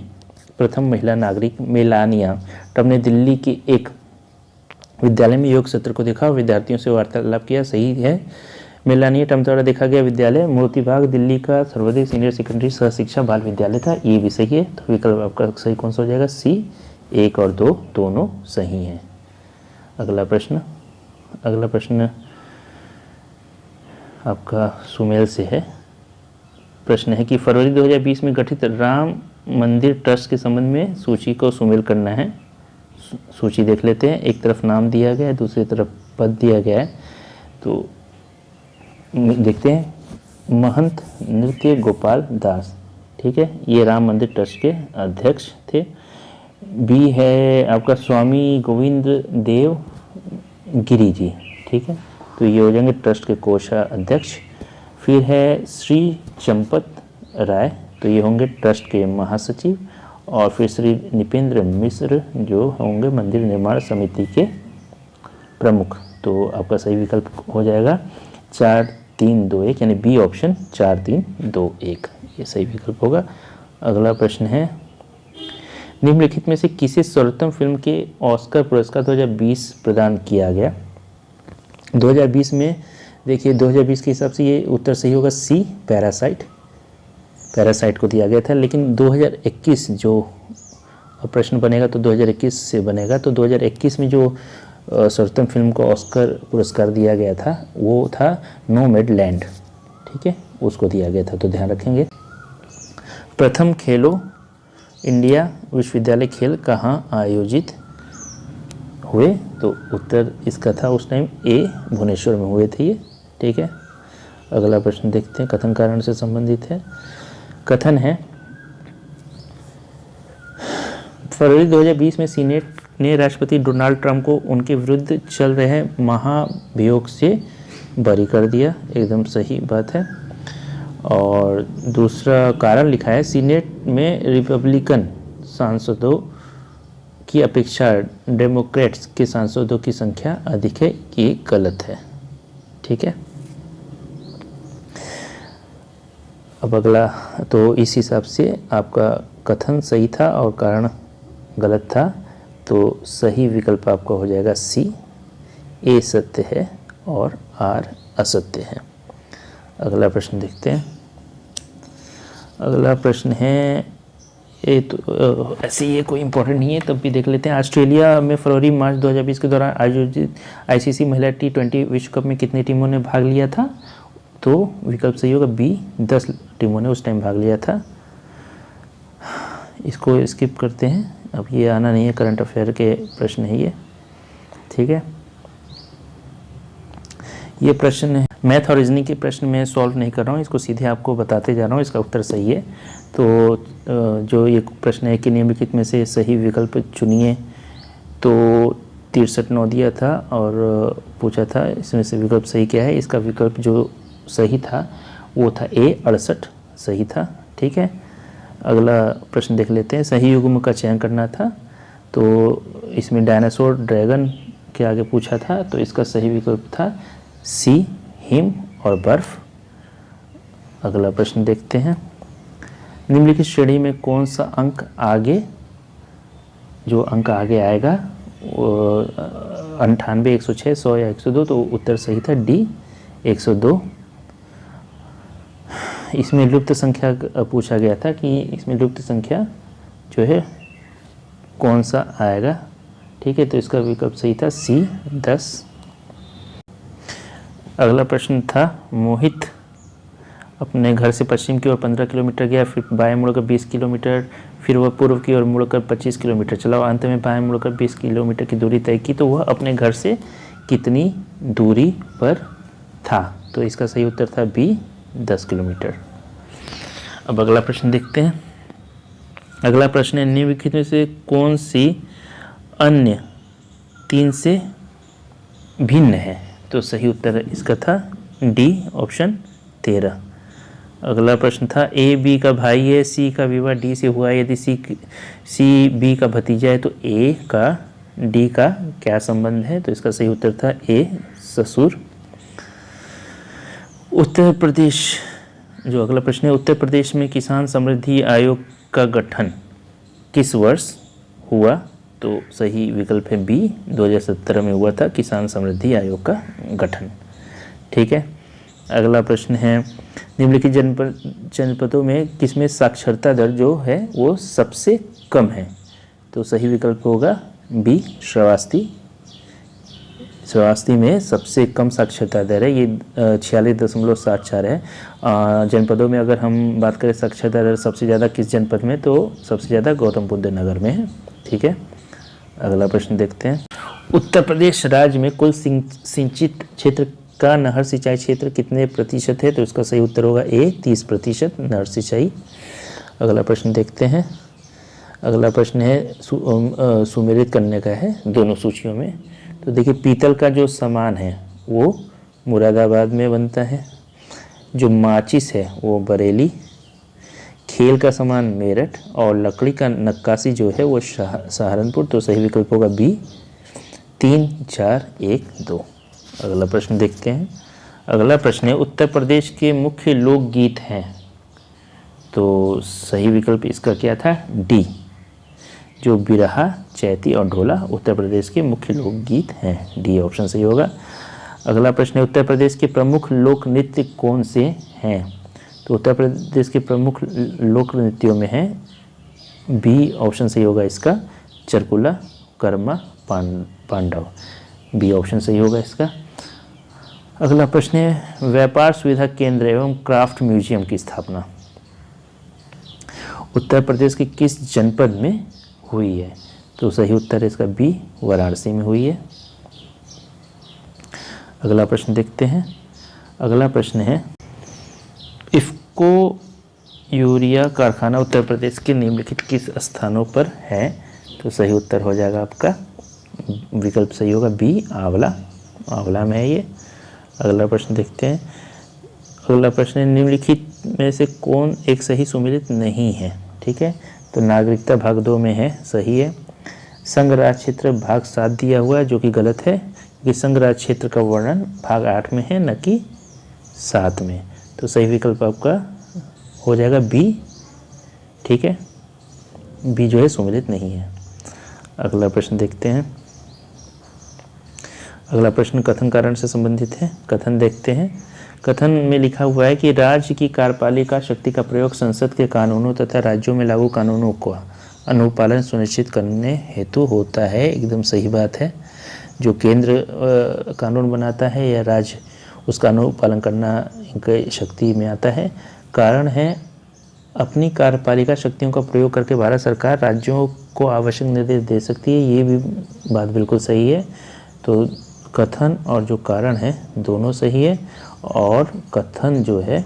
प्रथम महिला नागरिक मेलानिया ट्रम्प ने दिल्ली के एक विद्यालय में योग सत्र को देखा और विद्यार्थियों से वार्तालाप किया। सही है, मेलानिया ट्रम्प द्वारा देखा गया विद्यालय मोतीबाग दिल्ली का सर्वोदय सीनियर सेकेंडरी सह शिक्षा बाल विद्यालय था। ये भी सही है, तो विकल्प आपका सही कौन सा हो जाएगा? सी, 1 और 2 दोनों सही हैं। अगला प्रश्न आपका सुमेल से है। प्रश्न है कि फरवरी 2020 में गठित राम मंदिर ट्रस्ट के संबंध में सूची को सुमेल करना है। सूची देख लेते हैं। एक तरफ नाम दिया गया है, दूसरी तरफ पद दिया गया है। तो देखते हैं, महंत नृत्य गोपाल दास, ठीक है, ये राम मंदिर ट्रस्ट के अध्यक्ष थे। बी है आपका स्वामी गोविंद देव गिरी जी, ठीक है, तो ये हो जाएंगे ट्रस्ट के कोषाध्यक्ष। फिर है श्री चंपत राय, तो ये होंगे ट्रस्ट के महासचिव। और फिर श्री निपेंद्र मिश्र जो होंगे मंदिर निर्माण समिति के प्रमुख। तो आपका सही विकल्प हो जाएगा 4, 3, 2, 1, यानी बी ऑप्शन 4, 3, 2, 1, ये सही विकल्प होगा। अगला प्रश्न है, निम्नलिखित में से किसे सर्वोत्तम फिल्म के ऑस्कर पुरस्कार 2020 प्रदान किया गया? 2020 में देखिए, 2020 के हिसाब से ये उत्तर सही होगा सी, पैरासाइट को दिया गया था। लेकिन 2021 जो प्रश्न बनेगा तो 2021 से बनेगा, तो 2021 में जो सर्वोत्तम फिल्म को ऑस्कर पुरस्कार दिया गया था वो था नोमैडलैंड, ठीक है, उसको दिया गया था, तो ध्यान रखेंगे। प्रथम खेलो इंडिया विश्वविद्यालय खेल कहाँ आयोजित हुए? तो उत्तर इसका था उस टाइम ए, भुवनेश्वर में हुए थे ये, ठीक है। अगला प्रश्न देखते हैं, कथन कारण से संबंधित है। कथन है, फरवरी 2020 में सीनेट ने राष्ट्रपति डोनाल्ड ट्रंप को उनके विरुद्ध चल रहे महाभियोग से बरी कर दिया। एकदम सही बात है। और दूसरा कारण लिखा है, सीनेट में रिपब्लिकन सांसदों की अपेक्षा डेमोक्रेट्स के सांसदों की संख्या अधिक है, ये गलत है। ठीक है, अब अगला, तो इस हिसाब से आपका कथन सही था और कारण गलत था, तो सही विकल्प आपका हो जाएगा सी, ए सत्य है और आर असत्य है। अगला प्रश्न देखते हैं। अगला प्रश्न है, ये तो ऐसे ये कोई इम्पोर्टेंट नहीं है, तब भी देख लेते हैं। ऑस्ट्रेलिया में फरवरी मार्च 2020 के दौरान आयोजित आईसीसी महिला T20 विश्व कप में कितनी टीमों ने भाग लिया था? तो विकल्प सही होगा बी, 10 टीमों ने उस टाइम भाग लिया था। इसको स्किप करते हैं, अब ये आना नहीं है, करंट अफेयर के प्रश्न है ये। ठीक है, ये प्रश्न है मैथ और रीजनिंग के प्रश्न मैं सॉल्व नहीं कर रहा हूँ, इसको सीधे आपको बताते जा रहा हूँ, इसका उत्तर सही है। तो जो ये प्रश्न है कि निम्नलिखित में से सही विकल्प चुनिए, तो 63 नौ दिया था और पूछा था इसमें से विकल्प सही क्या है। इसका विकल्प जो सही था वो था ए, 68 सही था। ठीक है, अगला प्रश्न देख लेते हैं। सही युग्म का चयन करना था, तो इसमें डायनासोर ड्रैगन के आगे पूछा था, तो इसका सही विकल्प था सी, हिम और बर्फ। अगला प्रश्न देखते हैं। निम्नलिखित श्रेणी में कौन सा अंक आगे, जो अंक आगे आएगा वो 98, 106, 100 या 102, तो उत्तर सही था डी, 102। इसमें लुप्त संख्या पूछा गया था कि इसमें लुप्त संख्या जो है कौन सा आएगा। ठीक है, तो इसका विकल्प सही था सी, 10। अगला प्रश्न था, मोहित अपने घर से पश्चिम की ओर 15 किलोमीटर गया, फिर बाएं मुड़कर 20 किलोमीटर, फिर वह पूर्व की ओर मुड़कर 25 किलोमीटर चला और अंत में बाएं मुड़कर 20 किलोमीटर की दूरी तय की, तो वह अपने घर से कितनी दूरी पर था? तो इसका सही उत्तर था बी, 10 किलोमीटर। अब अगला प्रश्न देखते हैं। अगला प्रश्न है, निम्नलिखित में से कौन सी अन्य 3 से भिन्न है? तो सही उत्तर इसका था डी, ऑप्शन 13। अगला प्रश्न था, ए बी का भाई है, सी का विवाह डी से हुआ है, यदि सी बी का भतीजा है तो ए का डी का क्या संबंध है? तो इसका सही उत्तर था ए, ससुर। उत्तर प्रदेश, जो अगला प्रश्न है, उत्तर प्रदेश में किसान समृद्धि आयोग का गठन किस वर्ष हुआ? तो सही विकल्प है बी, 2017 में हुआ था किसान समृद्धि आयोग का गठन। ठीक है, अगला प्रश्न है, निम्नलिखित जनपदों में किसमें साक्षरता दर जो है वो सबसे कम है? तो सही विकल्प होगा बी, श्रावस्ती। श्रावस्ती में सबसे कम साक्षरता दर है, ये 46.74 है। जनपदों में अगर हम बात करें साक्षरता दर सबसे ज़्यादा किस जनपद में, तो सबसे ज़्यादा गौतम बुद्ध नगर में है। ठीक है, अगला प्रश्न देखते हैं। उत्तर प्रदेश राज्य में कुल सिंचित क्षेत्र का नहर सिंचाई क्षेत्र कितने प्रतिशत है? तो इसका सही उत्तर होगा ए, 30% नहर सिंचाई। अगला प्रश्न देखते हैं। अगला प्रश्न है सुमेलित करने का है दोनों सूचियों में। तो देखिए, पीतल का जो सामान है वो मुरादाबाद में बनता है, जो माचिस है वो बरेली, खेल का सामान मेरठ और लकड़ी का नक्काशी जो है वो सहारनपुर। तो सही विकल्प होगा बी, 3, 4, 1, 2। अगला प्रश्न देखते हैं। अगला प्रश्न है, उत्तर प्रदेश के मुख्य लोकगीत हैं। तो सही विकल्प इसका क्या था? डी, जो बिरहा, चैती और ढोला उत्तर प्रदेश के मुख्य लोकगीत हैं। डी ऑप्शन सही होगा। अगला प्रश्न है, उत्तर प्रदेश के प्रमुख लोक नृत्य कौन से हैं? तो उत्तर प्रदेश के प्रमुख लोक नृत्यों में है बी, ऑप्शन सही होगा इसका, चरकुला, कर्मा, पांडव। बी ऑप्शन सही होगा इसका। अगला प्रश्न है, व्यापार सुविधा केंद्र एवं क्राफ्ट म्यूजियम की स्थापना उत्तर प्रदेश के किस जनपद में हुई है? तो सही उत्तर है इसका बी, वाराणसी में हुई है। अगला प्रश्न देखते हैं। अगला प्रश्न है, इफ्को यूरिया कारखाना उत्तर प्रदेश के निम्नलिखित किस स्थानों पर है? तो सही उत्तर हो जाएगा आपका विकल्प सही होगा बी, आंवला। आंवला में है ये। अगला प्रश्न देखते हैं। अगला प्रश्न है, निम्नलिखित में से कौन एक सही सुमेलित नहीं है? ठीक है, तो नागरिकता भाग 2 में है, सही है। संघ राज क्षेत्र भाग 7 दिया हुआ है, जो कि गलत है, क्योंकि संघ राज क्षेत्र का वर्णन भाग 8 में है, न कि 7 में। तो सही विकल्प आपका हो जाएगा बी। ठीक है, बी जो है सुमेलित नहीं है। अगला प्रश्न देखते हैं। अगला प्रश्न कथन कारण से संबंधित है। कथन देखते हैं। कथन में लिखा हुआ है कि राज्य की कार्यपालिका शक्ति का प्रयोग संसद के कानूनों तथा राज्यों में लागू कानूनों का अनुपालन सुनिश्चित करने हेतु होता है। एकदम सही बात है। जो केंद्र कानून बनाता है या राज्य, उसका अनुपालन करना इनके शक्ति में आता है। कारण है, अपनी कार्यपालिका शक्तियों का प्रयोग करके भारत सरकार राज्यों को आवश्यक निर्देश दे सकती है। ये भी बात बिल्कुल सही है। तो कथन और जो कारण है दोनों सही है, और कथन जो है,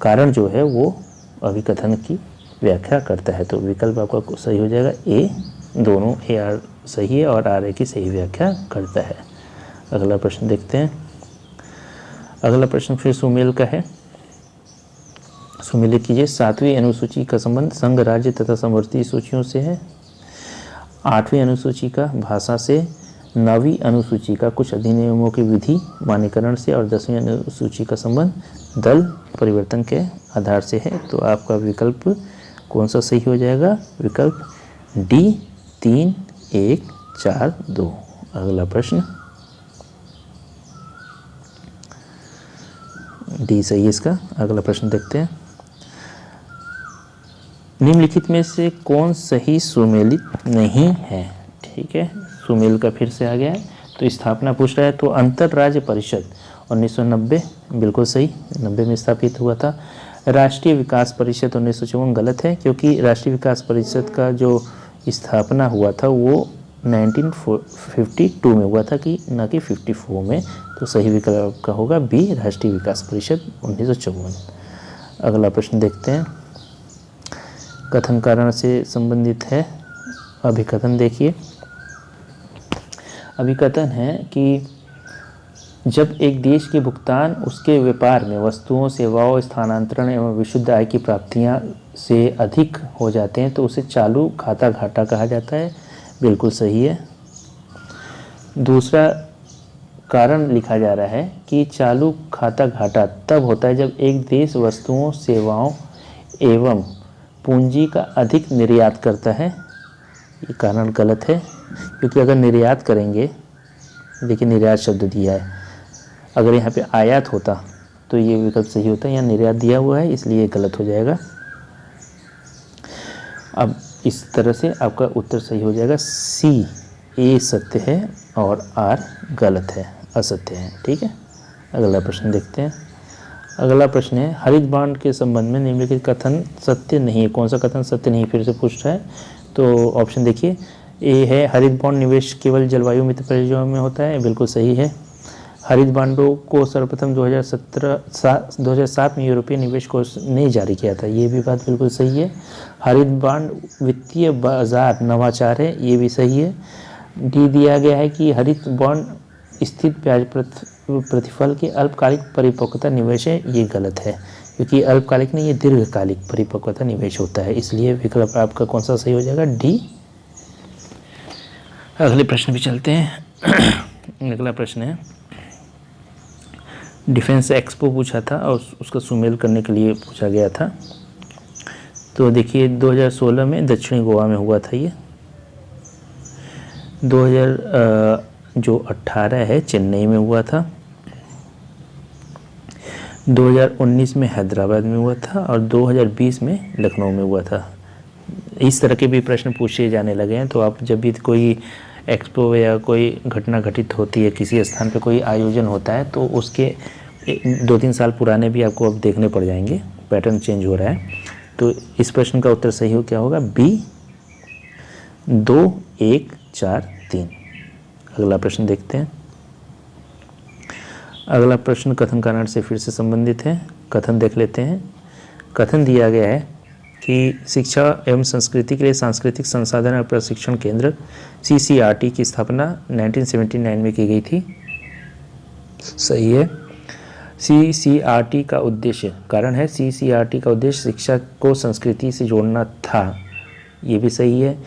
कारण जो है वो अभिकथन की व्याख्या करता है। तो विकल्प आपका सही हो जाएगा ए। दोनों ए आर सही है और आर ए की सही व्याख्या करता है। अगला प्रश्न देखते हैं। अगला प्रश्न फिर सुमेल का है। सुमेलित कीजिए। 7वीं अनुसूची का संबंध संघ, राज्य तथा समवर्ती सूचियों से है। 8वीं अनुसूची का भाषा से, 9वीं अनुसूची का कुछ अधिनियमों की विधि मान्यकरण से, और 10वीं अनुसूची का संबंध दल परिवर्तन के आधार से है। तो आपका विकल्प कौन सा सही हो जाएगा? विकल्प डी, 3, 1, 4, 2। अगला प्रश्न डी सही है इसका। अगला प्रश्न देखते हैं। निम्नलिखित में से कौन सही सुमेलित नहीं है? ठीक है, सुमेल का फिर से आ गया है। तो स्थापना पूछ रहा है, तो अंतर राज्य परिषद 1990 बिल्कुल सही, 90 में स्थापित हुआ था। राष्ट्रीय विकास परिषद 1954 गलत है, क्योंकि राष्ट्रीय विकास परिषद का जो स्थापना हुआ था वो 1952 में हुआ था, कि न कि 54 में। तो सही विकल्प का होगा बी, राष्ट्रीय विकास परिषद 1954। अगला प्रश्न देखते हैं। कथन कारण से संबंधित है। अभिकथन देखिए। अभिकथन है कि जब एक देश के भुगतान उसके व्यापार में वस्तुओं, सेवाओं, स्थानांतरण एवं विशुद्ध आय की प्राप्तियां से अधिक हो जाते हैं तो उसे चालू खाता घाटा कहा जाता है। बिल्कुल सही है। दूसरा कारण लिखा जा रहा है कि चालू खाता घाटा तब होता है जब एक देश वस्तुओं, सेवाओं एवं पूंजी का अधिक निर्यात करता है। ये कारण गलत है, क्योंकि अगर निर्यात करेंगे, देखिए निर्यात शब्द दिया है, अगर यहाँ पे आयात होता तो ये विकल्प सही होता है। यहाँ निर्यात दिया हुआ है, इसलिए गलत हो जाएगा। अब इस तरह से आपका उत्तर सही हो जाएगा सी, ए सत्य है और आर गलत है, असत्य है। ठीक है, अगला प्रश्न देखते हैं। अगला प्रश्न है, हरित बॉन्ड के संबंध में निम्नलिखित कथन सत्य नहीं है। कौन सा कथन सत्य नहीं, फिर से पूछ रहा है। तो ऑप्शन देखिए। ए है, हरित बॉन्ड निवेश केवल जलवायु मित्र परियोजनाओं में होता है। बिल्कुल सही है। हरित बॉन्डों को सर्वप्रथम 2007 में यूरोपीय निवेश कोष ने जारी किया था। ये भी बात बिल्कुल सही है। हरित बॉन्ड वित्तीय बाजार नवाचार है, ये भी सही है। डी दिया गया है कि हरित बॉन्ड स्थित ब्याज प्रतिफल के अल्पकालिक परिपक्वता निवेश है। ये गलत है, क्योंकि अल्पकालिक नहीं, ये दीर्घकालिक परिपक्वता निवेश होता है। इसलिए विकल्प आपका कौन सा सही हो जाएगा? डी। अगले प्रश्न भी चलते हैं। अगला प्रश्न है, डिफेंस एक्सपो पूछा था और उसका सुमेल करने के लिए पूछा गया था। तो देखिए 2016 में दक्षिणी गोवा में हुआ था ये। 2018 है चेन्नई में हुआ था। 2019 में हैदराबाद में हुआ था और 2020 में लखनऊ में हुआ था। इस तरह के भी प्रश्न पूछे जाने लगे हैं। तो आप जब भी कोई एक्सपो या कोई घटना घटित होती है, किसी स्थान पे कोई आयोजन होता है, तो उसके 2-3 साल पुराने भी आपको अब देखने पड़ जाएंगे, पैटर्न चेंज हो रहा है। तो इस प्रश्न का उत्तर सही हो क्या होगा? बी, 2, 1, 4, 3। अगला प्रश्न देखते हैं। अगला प्रश्न कथन कारण से फिर से संबंधित है। कथन देख लेते हैं। कथन दिया गया है शिक्षा एवं संस्कृति के लिए सांस्कृतिक संसाधन और प्रशिक्षण केंद्र CCRT की स्थापना 1979 में की गई थी। सही है। CCRT का उद्देश्य, कारण है CCRT का उद्देश्य शिक्षा को संस्कृति से जोड़ना था, ये भी सही है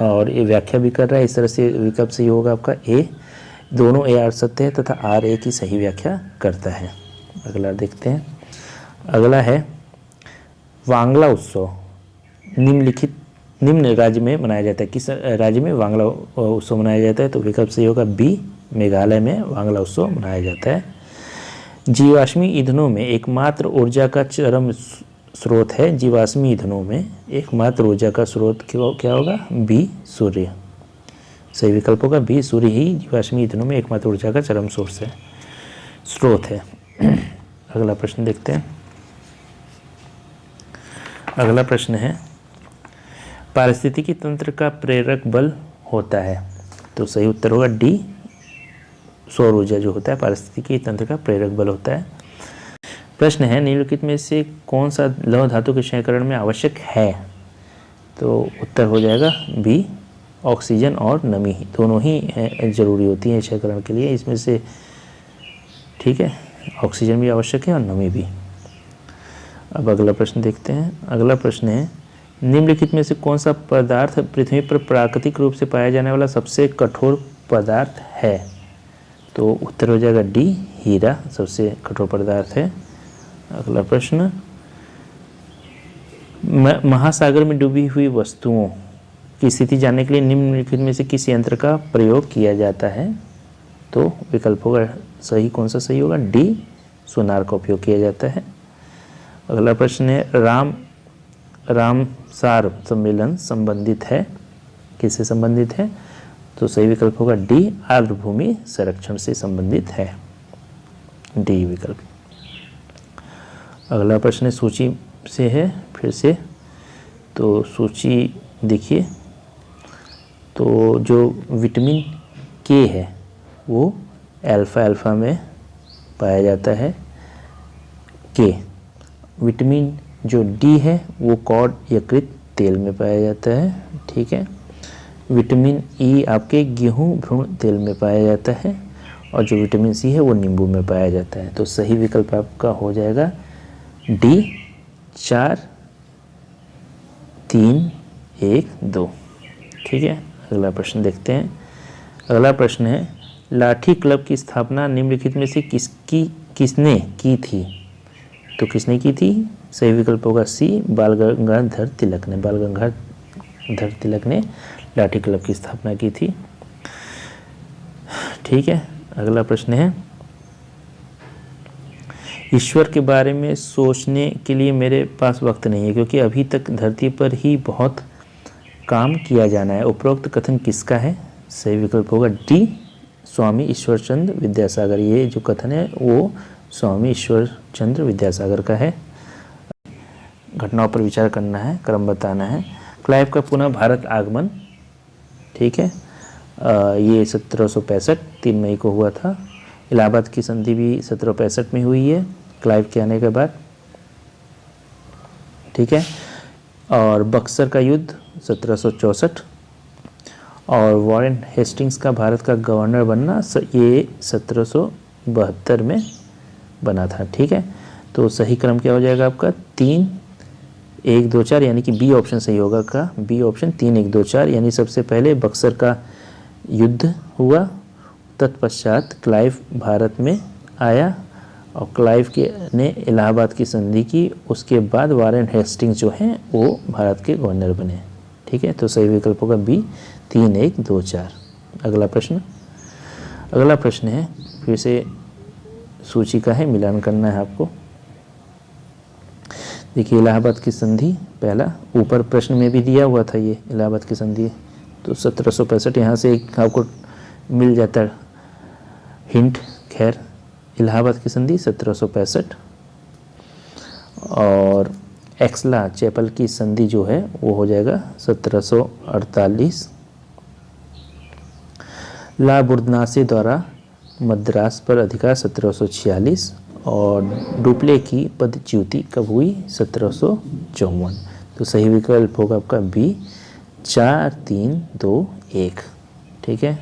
और ये व्याख्या भी कर रहा है। इस तरह से विकल्प सही होगा आपका ए। दोनों ए आर सत्य है तथा आर ए की सही व्याख्या करता है। अगला देखते हैं। अगला है वांगला उत्सव निम्न राज्य में मनाया जाता है। किस राज्य में वांगला उत्सव मनाया जाता है? तो विकल्प सही होगा बी, मेघालय में वांगला उत्सव मनाया जाता है। जीवाश्मी ईंधनों में एकमात्र ऊर्जा का चरम स्रोत है। जीवाश्मी ईंधनों में एकमात्र ऊर्जा का स्रोत क्या होगा? बी, सूर्य। सही विकल्प होगा बी, सूर्य ही जीवाश्मी ईंधनों में एकमात्र ऊर्जा का चरम सोर्स है, स्रोत है। अगला प्रश्न देखते हैं। अगला प्रश्न है पारिस्थितिकी तंत्र का प्रेरक बल होता है। तो सही उत्तर होगा डी, सौर ऊर्जा जो होता है पारिस्थितिकी तंत्र का प्रेरक बल होता है। प्रश्न है निम्नलिखित में से कौन सा लौह धातु के क्षयकरण में आवश्यक है? तो उत्तर हो जाएगा बी, ऑक्सीजन और नमी, दोनों ही जरूरी होती है क्षयकरण के लिए इसमें से। ठीक है, ऑक्सीजन भी आवश्यक है और नमी भी। अब अगला प्रश्न देखते हैं। अगला प्रश्न है निम्नलिखित में से कौन सा पदार्थ पृथ्वी पर प्राकृतिक रूप से पाया जाने वाला सबसे कठोर पदार्थ है? तो उत्तर हो जाएगा डी, हीरा सबसे कठोर पदार्थ है। अगला प्रश्न महासागर में डूबी हुई वस्तुओं की स्थिति जानने के लिए निम्नलिखित में से किस यंत्र का प्रयोग किया जाता है? तो विकल्प होगा सही, कौन सा सही होगा? डी, सोनार का उपयोग किया जाता है। अगला प्रश्न है रामसार सम्मेलन संबंधित है, किससे संबंधित है? तो सही विकल्प होगा डी, आर्द्रभूमि संरक्षण से संबंधित है, डी विकल्प। अगला प्रश्न सूची से है फिर से, तो सूची देखिए। तो जो विटामिन के है वो अल्फा में पाया जाता है के। विटामिन जो डी है वो कॉड यकृत तेल में पाया जाता है। ठीक है, विटामिन ई आपके गेहूं भ्रूण तेल में पाया जाता है और जो विटामिन सी है वो नींबू में पाया जाता है। तो सही विकल्प आपका हो जाएगा डी, 4, 3, 1, 2। ठीक है, अगला प्रश्न देखते हैं। अगला प्रश्न है लाठी क्लब की स्थापना निम्नलिखित में से किसने की थी? तो किसने की थी? सही विकल्प होगा सी, बाल गंगाधर तिलक ने। बाल गंगाधर तिलक ने लाठी क्लब की स्थापना की थी। ठीक है, अगला प्रश्न है ईश्वर के बारे में सोचने के लिए मेरे पास वक्त नहीं है क्योंकि अभी तक धरती पर ही बहुत काम किया जाना है। उपरोक्त कथन किसका है? सही विकल्प होगा डी, स्वामी ईश्वरचंद्र विद्यासागर। ये जो कथन है वो स्वामी ईश्वरचंद्र विद्यासागर का है। घटनाओं पर विचार करना है, क्रम बताना है। क्लाइव का पुनः भारत आगमन, ठीक है, ये 1765 3 मई को हुआ था। इलाहाबाद की संधि भी 1765 में हुई है क्लाइव के आने के बाद। ठीक है, और बक्सर का युद्ध 1764 और वॉरेन हेस्टिंग्स का भारत का गवर्नर बनना ये 1772 में बना था। ठीक है, तो सही क्रम क्या हो जाएगा आपका? 3, 1, 2, 4, यानी कि बी ऑप्शन सही होगा का। बी ऑप्शन 3, 1, 2, 4, यानी सबसे पहले बक्सर का युद्ध हुआ, तत्पश्चात क्लाइव भारत में आया और क्लाइव ने इलाहाबाद की संधि की। उसके बाद वॉरेन हेस्टिंग्स जो हैं वो भारत के गवर्नर बने। ठीक है, तो सही विकल्प होगा बी, 3, 1, 2, 4। अगला प्रश्न है फिर से सूची का है, मिलान करना है आपको। देखिए इलाहाबाद की संधि पहला, ऊपर प्रश्न में भी दिया हुआ था ये इलाहाबाद की संधि, तो 1765 यहाँ से एक आपको मिल जाता है हिंट। खैर, इलाहाबाद की संधि 1765 और एक्सला चैपल की संधि जो है वो हो जाएगा 1748। ला बुर्दनासे द्वारा मद्रास पर अधिकार 1746 और डुप्ले की पदच्युति कब हुई? 1754। तो सही विकल्प होगा आपका बी 4 3 2 1। ठीक है,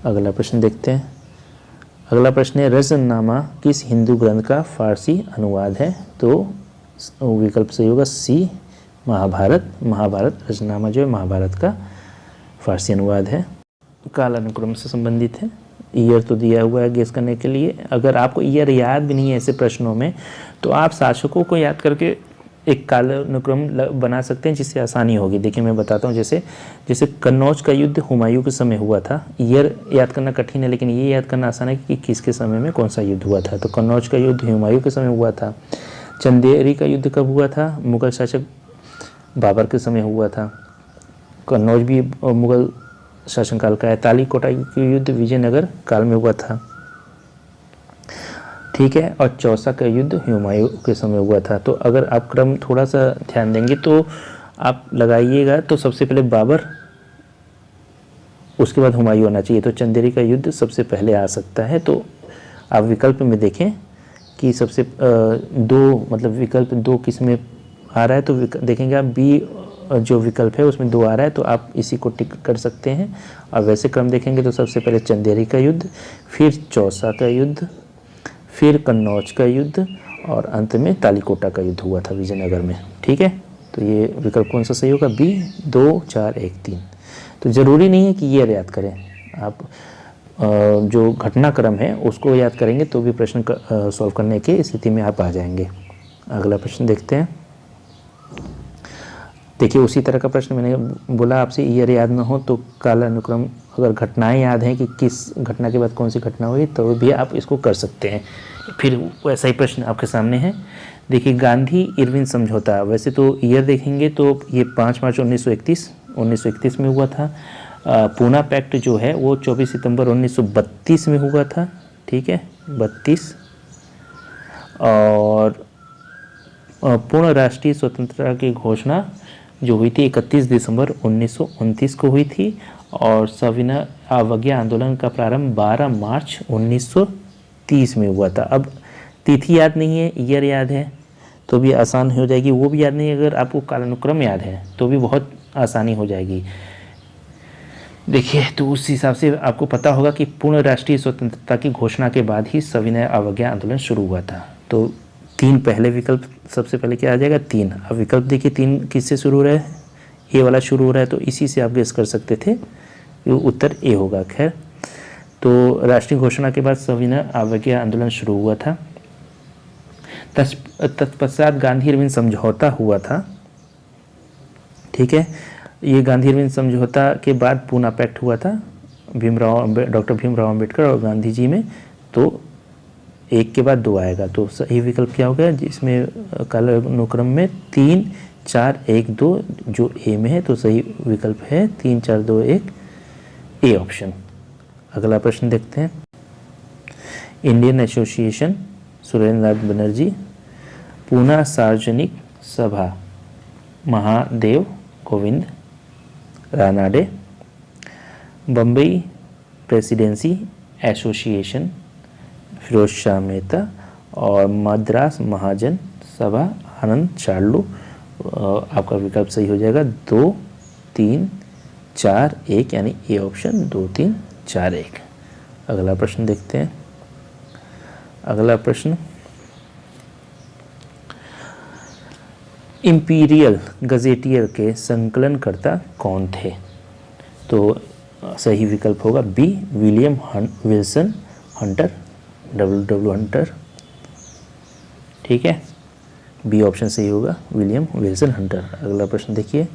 अगला प्रश्न देखते हैं। अगला प्रश्न है रजतनामा किस हिंदू ग्रंथ का फारसी अनुवाद है? तो विकल्प सही होगा सी महाभारत। महाभारत रजतनामा जो है महाभारत का फारसी अनुवाद है। कालानुक्रम से संबंधित है। ईयर तो दिया हुआ है गेस करने के लिए। अगर आपको ईयर याद भी नहीं है ऐसे प्रश्नों में तो आप शासकों को याद करके एक कालानुक्रम बना सकते हैं जिससे आसानी होगी। देखिए मैं बताता हूँ, जैसे कन्नौज का युद्ध हुमायूं के समय हुआ था। ईयर याद करना कठिन है लेकिन ये याद करना आसान है कि किसके समय में कौन सा युद्ध हुआ था। तो कन्नौज का युद्ध हुमायूं के समय हुआ था। चंदेरी का युद्ध कब हुआ था? मुगल शासक बाबर के समय हुआ था। कन्नौज भी मुगल शासनकाल का है। तालीकोटा का युद्ध विजयनगर काल में हुआ था। ठीक है, और चौसा का युद्ध हुमायूं के समय हुआ था। तो अगर आप क्रम थोड़ा सा ध्यान देंगे तो आप लगाइएगा तो सबसे पहले बाबर, उसके बाद हुमायूं आना चाहिए। तो चंदेरी का युद्ध सबसे पहले आ सकता है। तो आप विकल्प में देखें कि सबसे विकल्प दो किस में आ रहा है। तो देखेंगे आप बी जो विकल्प है उसमें 2 आ रहा है तो आप इसी को टिक कर सकते हैं। और वैसे क्रम देखेंगे तो सबसे पहले चंदेरी का युद्ध, फिर चौसा का युद्ध, फिर कन्नौज का युद्ध और अंत में तालीकोटा का युद्ध हुआ था विजयनगर में। ठीक है, तो ये विकल्प कौन सा सही होगा? बी 2 4 1 3। तो ज़रूरी नहीं है कि ये याद करें, आप जो घटनाक्रम है उसको याद करेंगे तो भी प्रश्न सॉल्व करने की स्थिति में आप आ जाएंगे। अगला प्रश्न देखते हैं। देखिए उसी तरह का प्रश्न मैंने बोला आपसे, ईयर याद ना हो तो कालानुक्रम, अगर घटनाएं याद हैं कि किस घटना के बाद कौन सी घटना हुई तो भी आप इसको कर सकते हैं। फिर वैसा ही प्रश्न आपके सामने है। देखिए गांधी इरविन समझौता, वैसे तो ईयर देखेंगे तो ये 5 मार्च 1931 में हुआ था। पूना पैक्ट जो है वो 24 सितंबर 1932 में हुआ था। ठीक है, 32। और पूर्ण राष्ट्रीय स्वतंत्रता की घोषणा जो हुई थी 31 दिसंबर 1929 को हुई थी। और सविनय अवज्ञा आंदोलन का प्रारंभ 12 मार्च 1930 में हुआ था। अब तिथि याद नहीं है, ईयर याद है तो भी आसान हो जाएगी। वो भी याद नहीं है, अगर आपको कालानुक्रम याद है तो भी बहुत आसानी हो जाएगी। देखिए तो उस हिसाब से आपको पता होगा कि पूर्ण राष्ट्रीय स्वतंत्रता की घोषणा के बाद ही सविनय अवज्ञा आंदोलन शुरू हुआ था। तो 3 पहले विकल्प सबसे पहले क्या आ जाएगा? 3। अब विकल्प देखिए 3 किससे शुरू हो रहा है? ए वाला शुरू हो रहा है तो इसी से आप गेस कर सकते थे, उत्तर ए होगा। खैर, तो राष्ट्रीय घोषणा के बाद सविनय अवज्ञा आंदोलन शुरू हुआ था। तत्पश्चात गांधी इरविन समझौता हुआ था। ठीक है, ये गांधी इरविन समझौता के बाद पूना पैक्ट हुआ था डॉक्टर भीमराव अंबेडकर और गांधी जी में। तो 1 के बाद 2 आएगा तो सही विकल्प क्या हो गया? जिसमें कालानुक्रम में 3 4 1 2 जो ए में है तो सही विकल्प है 3 4 2 1 ए ऑप्शन। अगला प्रश्न देखते हैं। इंडियन एसोसिएशन सुरेंद्रनाथ बनर्जी, पूना सार्वजनिक सभा महादेव गोविंद रानाडे, बम्बई प्रेसिडेंसी एसोसिएशन फिरोज शाह मेहता और मद्रास महाजन सभा आनंद चार्लू। आपका विकल्प सही हो जाएगा 2 3 4 1 यानी ए ऑप्शन 2 3 4 1। अगला प्रश्न देखते हैं। अगला प्रश्न, इंपीरियल गजेटियर के संकलनकर्ता कौन थे? तो सही विकल्प होगा B William Wilson Hunter, W Hunter. ठीक है, बी ऑप्शन सही होगा विलियम विल्सन हंटर। अगला प्रश्न देखिए।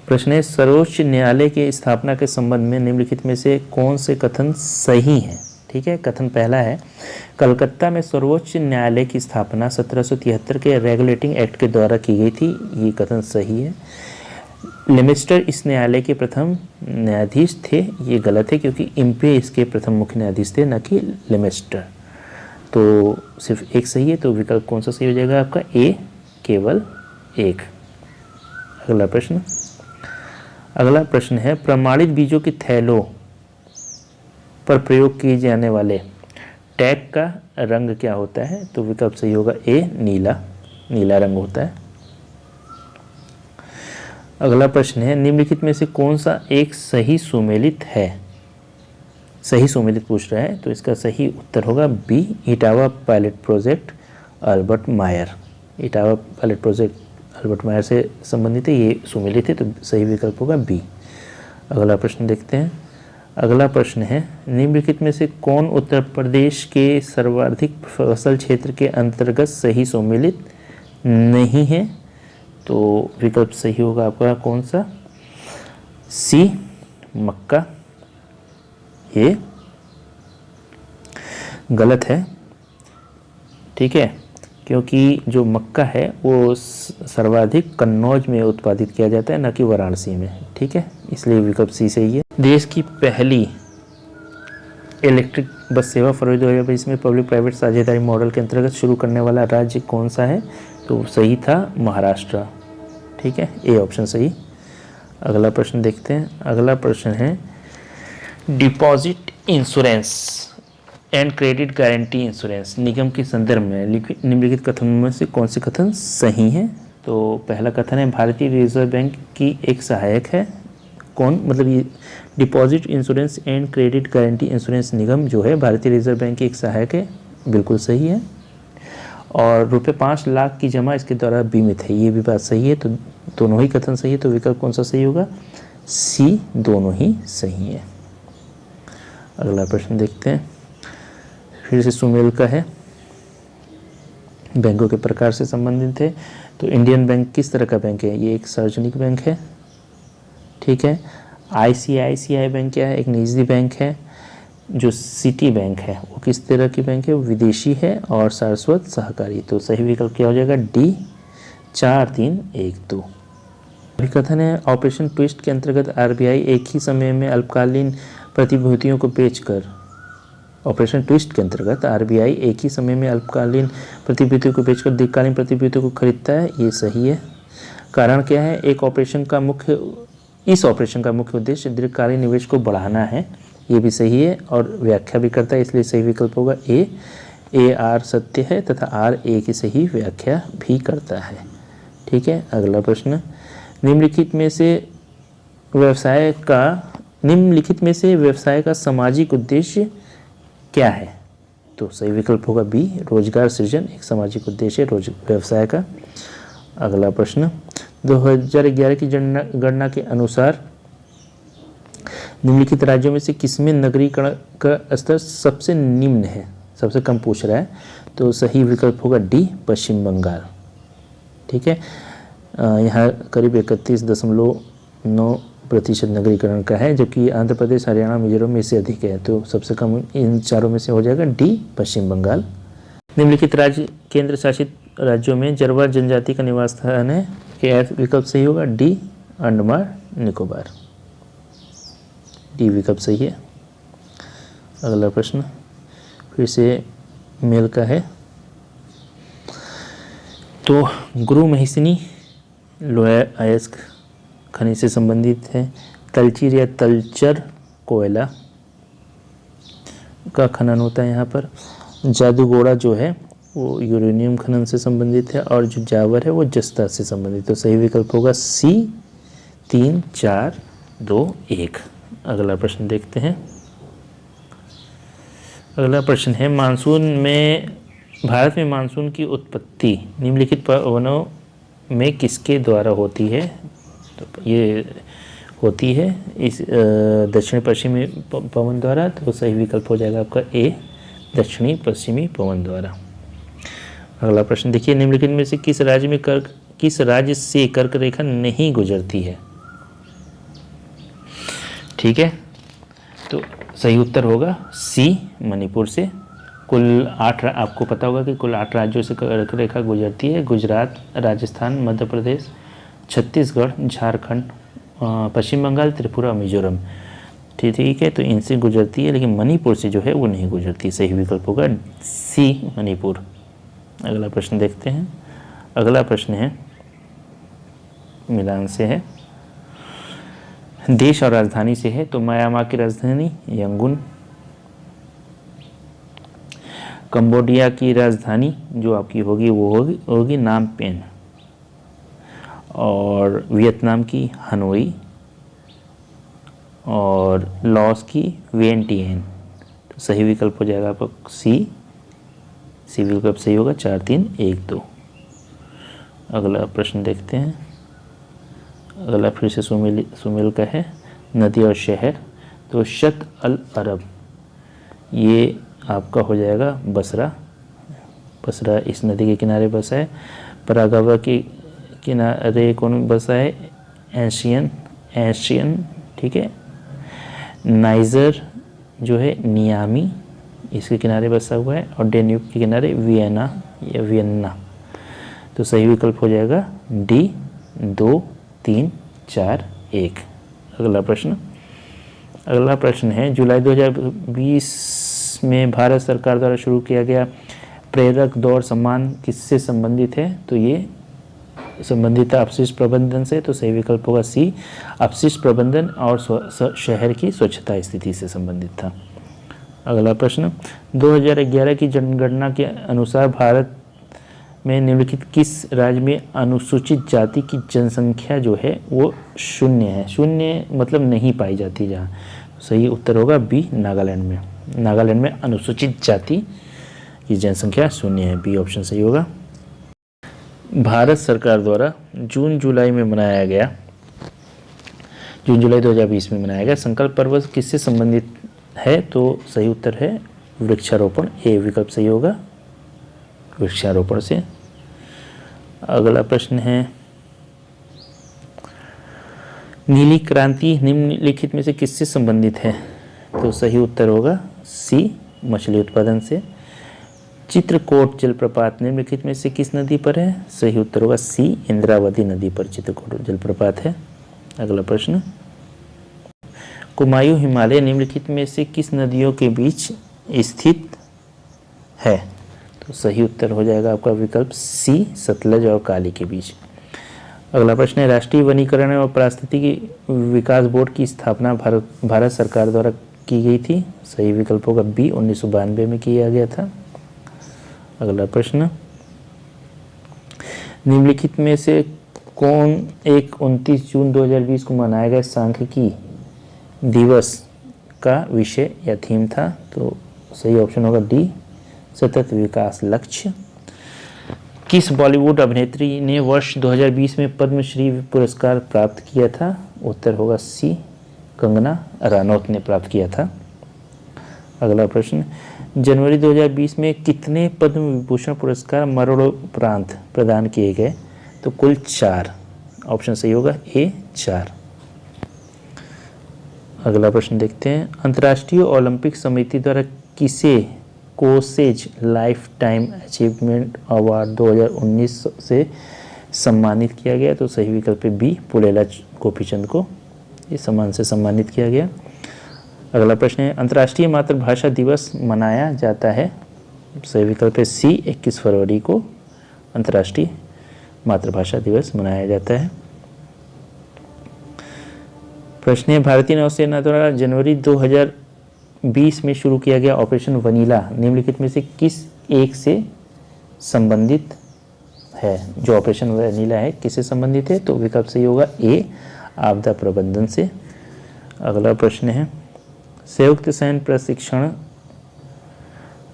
प्रश्न है सर्वोच्च न्यायालय की स्थापना के संबंध में निम्नलिखित में से कौन से कथन सही हैं? ठीक है, कथन पहला है कलकत्ता में सर्वोच्च न्यायालय की स्थापना 1773 के रेगुलेटिंग एक्ट के द्वारा की गई थी। ये कथन सही है। लेमिस्टर इस न्यायालय के प्रथम न्यायाधीश थे। ये गलत है क्योंकि इम्पे इसके प्रथम मुख्य न्यायाधीश थे, न कि लेमिस्टर। तो सिर्फ एक सही है तो विकल्प कौन सा सही हो जाएगा आपका? ए केवल 1। अगला प्रश्न है प्रमाणित बीजों की थैलों पर प्रयोग किए जाने वाले टैग का रंग क्या होता है? तो विकल्प सही होगा ए, नीला, नीला रंग होता है। अगला प्रश्न है, निम्नलिखित में से कौन सा एक सही सुमेलित है? सही सुमेलित पूछ रहा है, तो इसका सही उत्तर होगा B, Etawah pilot project Albert Mayer. Etawah pilot project Albert मायर से संबंधित है, ये सुमेलित है, तो सही विकल्प होगा बी। अगला प्रश्न देखते हैं। अगला प्रश्न है, निम्नलिखित में से कौन उत्तर प्रदेश के सर्वाधिक फसल क्षेत्र के अंतर्गत सही सुमेलित नहीं है? तो विकल्प सही होगा आपका कौन सा? सी, मक्का। ये गलत है, ठीक है, क्योंकि जो मक्का है वो सर्वाधिक कन्नौज में उत्पादित किया जाता है, न कि वाराणसी में, ठीक है, इसलिए विकल्प सी सही है। देश की पहली इलेक्ट्रिक बस सेवा फरवरी 2022 में पब्लिक प्राइवेट साझेदारी मॉडल के अंतर्गत शुरू करने वाला राज्य कौन सा है? तो सही था महाराष्ट्र, ठीक है, ए ऑप्शन सही। अगला प्रश्न देखते हैं। अगला प्रश्न है, deposit insurance and credit guarantee insurance निगम के संदर्भ में निम्नलिखित कथनों में से कौन से कथन सही हैं? तो पहला कथन है, भारतीय रिजर्व बैंक की एक सहायक है। कौन? मतलब ये deposit insurance and credit guarantee insurance निगम जो है भारतीय रिजर्व बैंक की एक सहायक है, बिल्कुल सही है। और रुपये 5 लाख की जमा इसके द्वारा बीमित है, ये भी बात सही है। तो दोनों ही कथन सही है, तो विकल्प कौन सा सही होगा? सी, दोनों ही सही है। अगला प्रश्न देखते हैं, फिर से सुमेल का है, बैंकों के प्रकार से संबंधित है। तो इंडियन बैंक किस तरह का बैंक है? ये एक सार्वजनिक बैंक है, ठीक है। आईसीआईसीआई बैंक क्या है? एक निजी बैंक है। जो सिटी बैंक है वो किस तरह की बैंक है? विदेशी है और शाश्वत सहकारी। तो सही विकल्प क्या हो जाएगा? डी, 4, 3, 1, 2। अभी कथन है, ऑपरेशन ट्विस्ट के अंतर्गत आरबीआई एक ही समय में अल्पकालीन प्रतिभूतियों को बेचकर, ऑपरेशन ट्विस्ट के अंतर्गत आरबीआई एक ही समय में अल्पकालीन प्रतिभूतियों को बेचकर दीर्घकालीन प्रतिभूतियों को खरीदता है, ये सही है। कारण क्या है? इस ऑपरेशन का मुख्य उद्देश्य दीर्घकालीन निवेश को बढ़ाना है, ये भी सही है, और व्याख्या भी करता है, इसलिए सही विकल्प होगा ए आर सत्य है तथा आर ए की सही व्याख्या भी करता है, ठीक है। अगला प्रश्न, निम्नलिखित में से व्यवसाय का सामाजिक उद्देश्य क्या है? तो सही विकल्प होगा बी, रोजगार सृजन एक सामाजिक उद्देश्य व्यवसाय का। अगला प्रश्न, 2011 की गणना के अनुसार निम्नलिखित राज्यों में से किसमें नगरीकरण का स्तर सबसे निम्न है? सबसे कम पूछ रहा है, तो सही विकल्प होगा डी, पश्चिम बंगाल, ठीक है। यहाँ करीब 31.9% नगरीकरण का है, जबकि आंध्र प्रदेश, हरियाणा, मिजोरम में से अधिक है। तो सबसे कम इन चारों में से हो जाएगा डी, पश्चिम बंगाल। निम्नलिखित राज्य केंद्र शासित राज्यों में जरवा जनजाति का निवास स्थान है, क्या विकल्प सही होगा? डी, अंडमान निकोबार, डी विकल्प सही है। अगला प्रश्न फिर से मेल का है, तो गुरु महिषिनी लोहा अयस्क खनिज से संबंधित है। तलचीर या तलचर कोयला का खनन होता है यहाँ पर। जादूगोड़ा जो है वो यूरेनियम खनन से संबंधित है, और जो जावर है वो जस्ता से संबंधित। तो सही विकल्प होगा सी, 3, 4, 2, 1। अगला प्रश्न देखते हैं। अगला प्रश्न है, भारत में मानसून की उत्पत्ति निम्नलिखित पवनों में किसके द्वारा होती है? तो ये होती है इस दक्षिण पश्चिमी पवन द्वारा। तो सही विकल्प हो जाएगा आपका ए, दक्षिणी पश्चिमी पवन द्वारा। अगला प्रश्न देखिए, निम्नलिखित में से किस राज्य से कर्क रेखा नहीं गुजरती है? ठीक है, तो सही उत्तर होगा सी, मणिपुर से। कुल 8, आपको पता होगा कि कुल 8 राज्यों से कर्क रेखा गुजरती है। गुजरात, राजस्थान, मध्य प्रदेश, छत्तीसगढ़, झारखंड, पश्चिम बंगाल, त्रिपुरा, मिजोरम। ठीक है, तो इनसे गुजरती है, लेकिन मणिपुर से जो है वो नहीं गुजरती। सही विकल्प होगा सी, मणिपुर। अगला प्रश्न देखते हैं। अगला प्रश्न है, मिलान से है, देश और राजधानी से है। तो म्यांमार की राजधानी यंगून। कंबोडिया की राजधानी जो आपकी होगी वो होगी नाम पेन, और वियतनाम की हनोई, और लाओस की वियेंटियन। तो सही विकल्प हो जाएगा आपका सी विकल्प सही होगा। 4 3 1 2। अगला प्रश्न देखते हैं। अगला फिर से सुमेल का है, नदी और शहर। तो शत अल अरब ये आपका हो जाएगा बसरा। बसरा इस नदी के किनारे बसा है। परागवा के किनारे कौन बसा है? एशियन, ठीक है। नाइजर जो है नियामी, इसके किनारे बसा हुआ है, और डेन्यूब के किनारे वियन्ना। तो सही विकल्प हो जाएगा डी 2 3 4 1। अगला प्रश्न है, जुलाई 2020 में भारत सरकार द्वारा शुरू किया गया प्रेरक दौड़ सम्मान किससे संबंधित है? तो ये संबंधित है अपशिष्ट प्रबंधन से। तो सही विकल्प होगा सी, अपशिष्ट प्रबंधन और शहर की स्वच्छता स्थिति से संबंधित था। अगला प्रश्न, 2011 की जनगणना के अनुसार भारत में निम्नलिखित किस राज्य में अनुसूचित जाति की जनसंख्या जो है वो शून्य है? शून्य मतलब नहीं पाई जाती जहाँ। सही उत्तर होगा बी, नागालैंड में। नागालैंड में अनुसूचित जाति की जनसंख्या शून्य है। बी ऑप्शन सही होगा। भारत सरकार द्वारा जून जुलाई 2020 में मनाया गया संकल्प पर्व किससे संबंधित है? तो सही उत्तर है वृक्षारोपण। ए विकल्प सही होगा, वृक्षारोपण से। अगला प्रश्न है, नीली क्रांति निम्नलिखित में से किससे संबंधित है? तो सही उत्तर होगा सी, मछली उत्पादन से। चित्रकोट जलप्रपात निम्नलिखित में से किस नदी पर है? सही उत्तर होगा सी, इंद्रावती नदी पर चित्रकोट जलप्रपात है। अगला प्रश्न, कुमायूं हिमालय निम्नलिखित में से किस नदियों के बीच स्थित है? तो सही उत्तर हो जाएगा आपका विकल्प सी, सतलज और काली के बीच। अगला प्रश्न है, राष्ट्रीय वनीकरण और पारिस्थितिकी विकास बोर्ड की स्थापना भारत सरकार द्वारा की गई थी। सही विकल्प होगा बी, 1992 में किया गया था। अगला प्रश्न, निम्नलिखित में से कौन एक 29 जून 2020 को मनाया गया सांख्यिकी दिवस का विषय या थीम था? तो सही ऑप्शन होगा डी, सतत विकास लक्ष्य। किस बॉलीवुड अभिनेत्री ने वर्ष 2020 में पद्मश्री पुरस्कार प्राप्त किया था? उत्तर होगा सी, कंगना रनौत ने प्राप्त किया था। अगला प्रश्न, जनवरी 2020 में कितने पद्म विभूषण पुरस्कार मरणोपरांत प्रदान किए गए? तो कुल 4। ऑप्शन सही होगा ए, 4। अगला प्रश्न देखते हैं, अंतर्राष्ट्रीय ओलंपिक समिति द्वारा किसे Cauchy's life time achievement award 2019 से सम्मानित किया गया? तो सही विकल्प बी, पुलेला गोपीचंद को इस सम्मान से सम्मानित किया गया। अगला प्रश्न है, अंतर्राष्ट्रीय मातृभाषा दिवस मनाया जाता है? सही विकल्प है सी, 21 फरवरी को अंतर्राष्ट्रीय मातृभाषा दिवस मनाया जाता है। प्रश्न है, भारतीय नौसेना द्वारा जनवरी 2020 में शुरू किया गया ऑपरेशन वनीला निम्नलिखित में से किस एक से संबंधित है? जो ऑपरेशन वनीला है किससे संबंधित है? तो विकल्प सही होगा ए, आपदा प्रबंधन से। अगला प्रश्न है, संयुक्त सैन्य प्रशिक्षण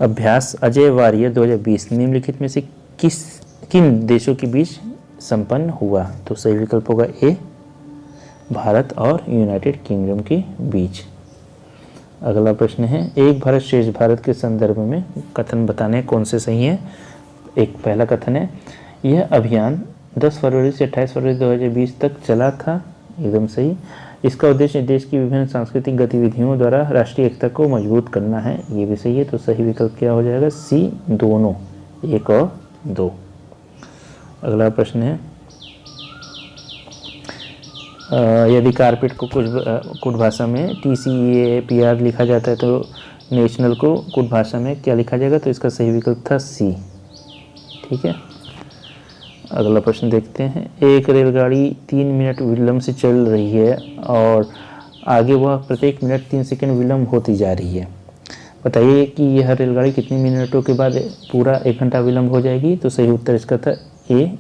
अभ्यास अजय वारियर 2020 निम्नलिखित में से किन देशों के बीच संपन्न हुआ? तो सही विकल्प होगा ए, भारत और यूनाइटेड किंगडम के बीच। अगला प्रश्न है, एक भारत श्रेष्ठ भारत के संदर्भ में कथन बताने कौन से सही हैं? एक पहला कथन है, यह अभियान 10 फरवरी से 28 फरवरी 2020 तक चला था, एकदम सही। इसका उद्देश्य देश की विभिन्न सांस्कृतिक गतिविधियों द्वारा राष्ट्रीय एकता को मजबूत करना है, ये भी सही है। तो सही विकल्प क्या हो जाएगा? सी, दोनों, 1 और 2। अगला प्रश्न है, यदि कारपेट को कुछ भाषा में TCAPR लिखा जाता है तो नेशनल को कुछ भाषा में क्या लिखा जाएगा? तो इसका सही विकल्प था सी, ठीक है। अगला प्रश्न देखते हैं, एक रेलगाड़ी 3 मिनट विलंब से चल रही है और आगे वह प्रत्येक मिनट 3 सेकंड विलंब होती जा रही है। बताइए कि यह रेलगाड़ी कितनी मिनटों के बाद पूरा 1 घंटा विलंब हो जाएगी। तो सही उत्तर इसका था ए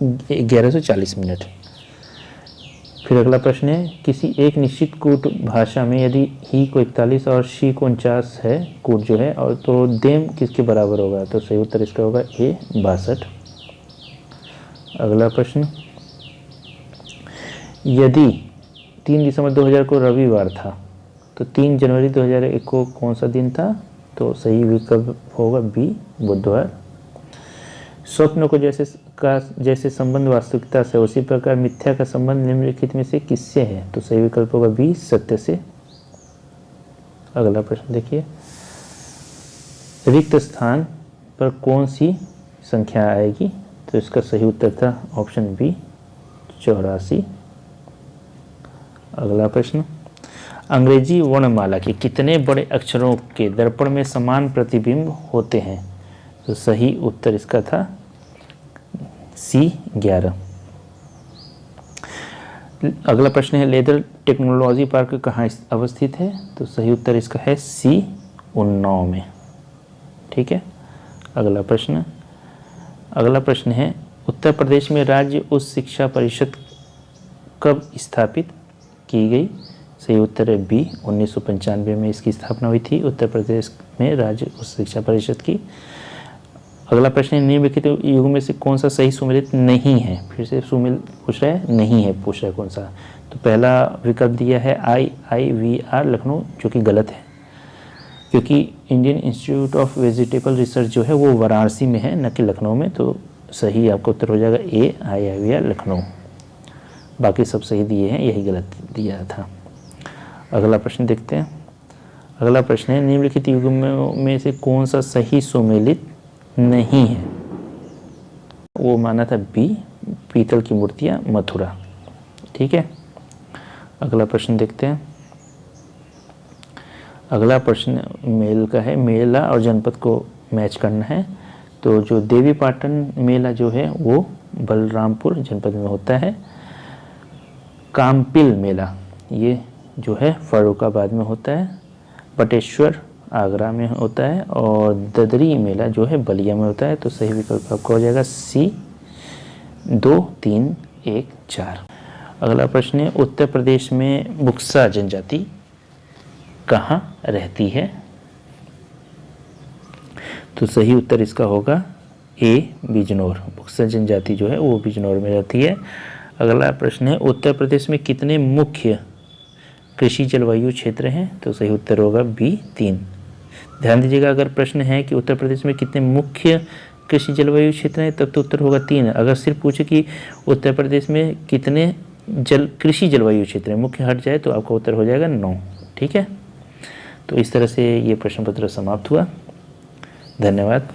1140 मिनट। फिर अगला प्रश्न है, किसी एक निश्चित कूट भाषा में यदि ही को 41 और शी को 49 है कूट जो है, और तो देम किसके बराबर होगा। तो सही उत्तर इसका होगा ए 62। अगला प्रश्न, यदि 3 दिसंबर 2000 को रविवार था तो 3 जनवरी 2001 को कौन सा दिन था। तो सही विकल्प होगा बी बुधवार। स्वप्न को जैसे संबंध वास्तविकता से, उसी प्रकार मिथ्या का संबंध निम्नलिखित में से किससे है। तो सही विकल्प होगा बी सत्य से। अगला प्रश्न देखिए, रिक्त स्थान पर कौन सी संख्या आएगी। तो इसका सही उत्तर था ऑप्शन बी 84। अगला प्रश्न, अंग्रेजी वर्णमाला के कितने बड़े अक्षरों के दर्पण में समान प्रतिबिंब होते हैं। तो सही उत्तर इसका था सी 11। अगला प्रश्न है, लेदर टेक्नोलॉजी पार्क कहाँ अवस्थित है। तो सही उत्तर इसका है सी उन्नाव में। ठीक है। अगला प्रश्न है, उत्तर प्रदेश में राज्य उच्च शिक्षा परिषद कब स्थापित की गई। सही उत्तर है बी 1995 में इसकी स्थापना हुई थी उत्तर प्रदेश में राज्य उच्च शिक्षा परिषद की। अगला प्रश्न है, निम्नलिखित युग में से कौन सा सही सुमेलित नहीं है। फिर से सुमेल पूछ रहा है, नहीं है पूछ रहा है कौन सा। तो पहला विकल्प दिया है IIVR लखनऊ, जो कि गलत है, क्योंकि Indian institute of vegetable research जो है वो वाराणसी में है, न कि लखनऊ में। तो सही आपका उत्तर हो जाएगा ए IIVR लखनऊ। बाकी सब सही दिए हैं, यही गलत दिया था। अगला प्रश्न देखते हैं। अगला प्रश्न है, निम्नलिखित युगों में से कौन सा सही सुमेलित नहीं है। वो माना था बी पीतल की मूर्तियां मथुरा। ठीक है। अगला प्रश्न देखते हैं। अगला प्रश्न मेल का है, मेला और जनपद को मैच करना है। तो जो देवी पाटन मेला जो है वो बलरामपुर जनपद में होता है। कामपिल मेला ये जो है फर्रुखाबाद में होता है। बटेश्वर आगरा में होता है। और ददरी मेला जो है बलिया में होता है। तो सही विकल्प आपका हो जाएगा सी 2 3 1 4। अगला प्रश्न है, उत्तर प्रदेश में बुक्सा जनजाति कहाँ रहती है। तो सही उत्तर इसका होगा ए बिजनौर। बुक्सा जनजाति जो है वो बिजनौर में रहती है। अगला प्रश्न है, उत्तर प्रदेश में कितने मुख्य कृषि जलवायु क्षेत्र हैं। तो सही उत्तर होगा बी 3। ध्यान दीजिएगा, अगर प्रश्न है कि उत्तर प्रदेश में कितने मुख्य कृषि जलवायु क्षेत्र हैं तब तो उत्तर होगा 3। अगर सिर्फ पूछे कि उत्तर प्रदेश में कितने कृषि जलवायु क्षेत्र हैं, मुख्य हट जाए तो आपका उत्तर हो जाएगा 9। ठीक है। तो इस तरह से ये प्रश्न पत्र समाप्त हुआ। धन्यवाद।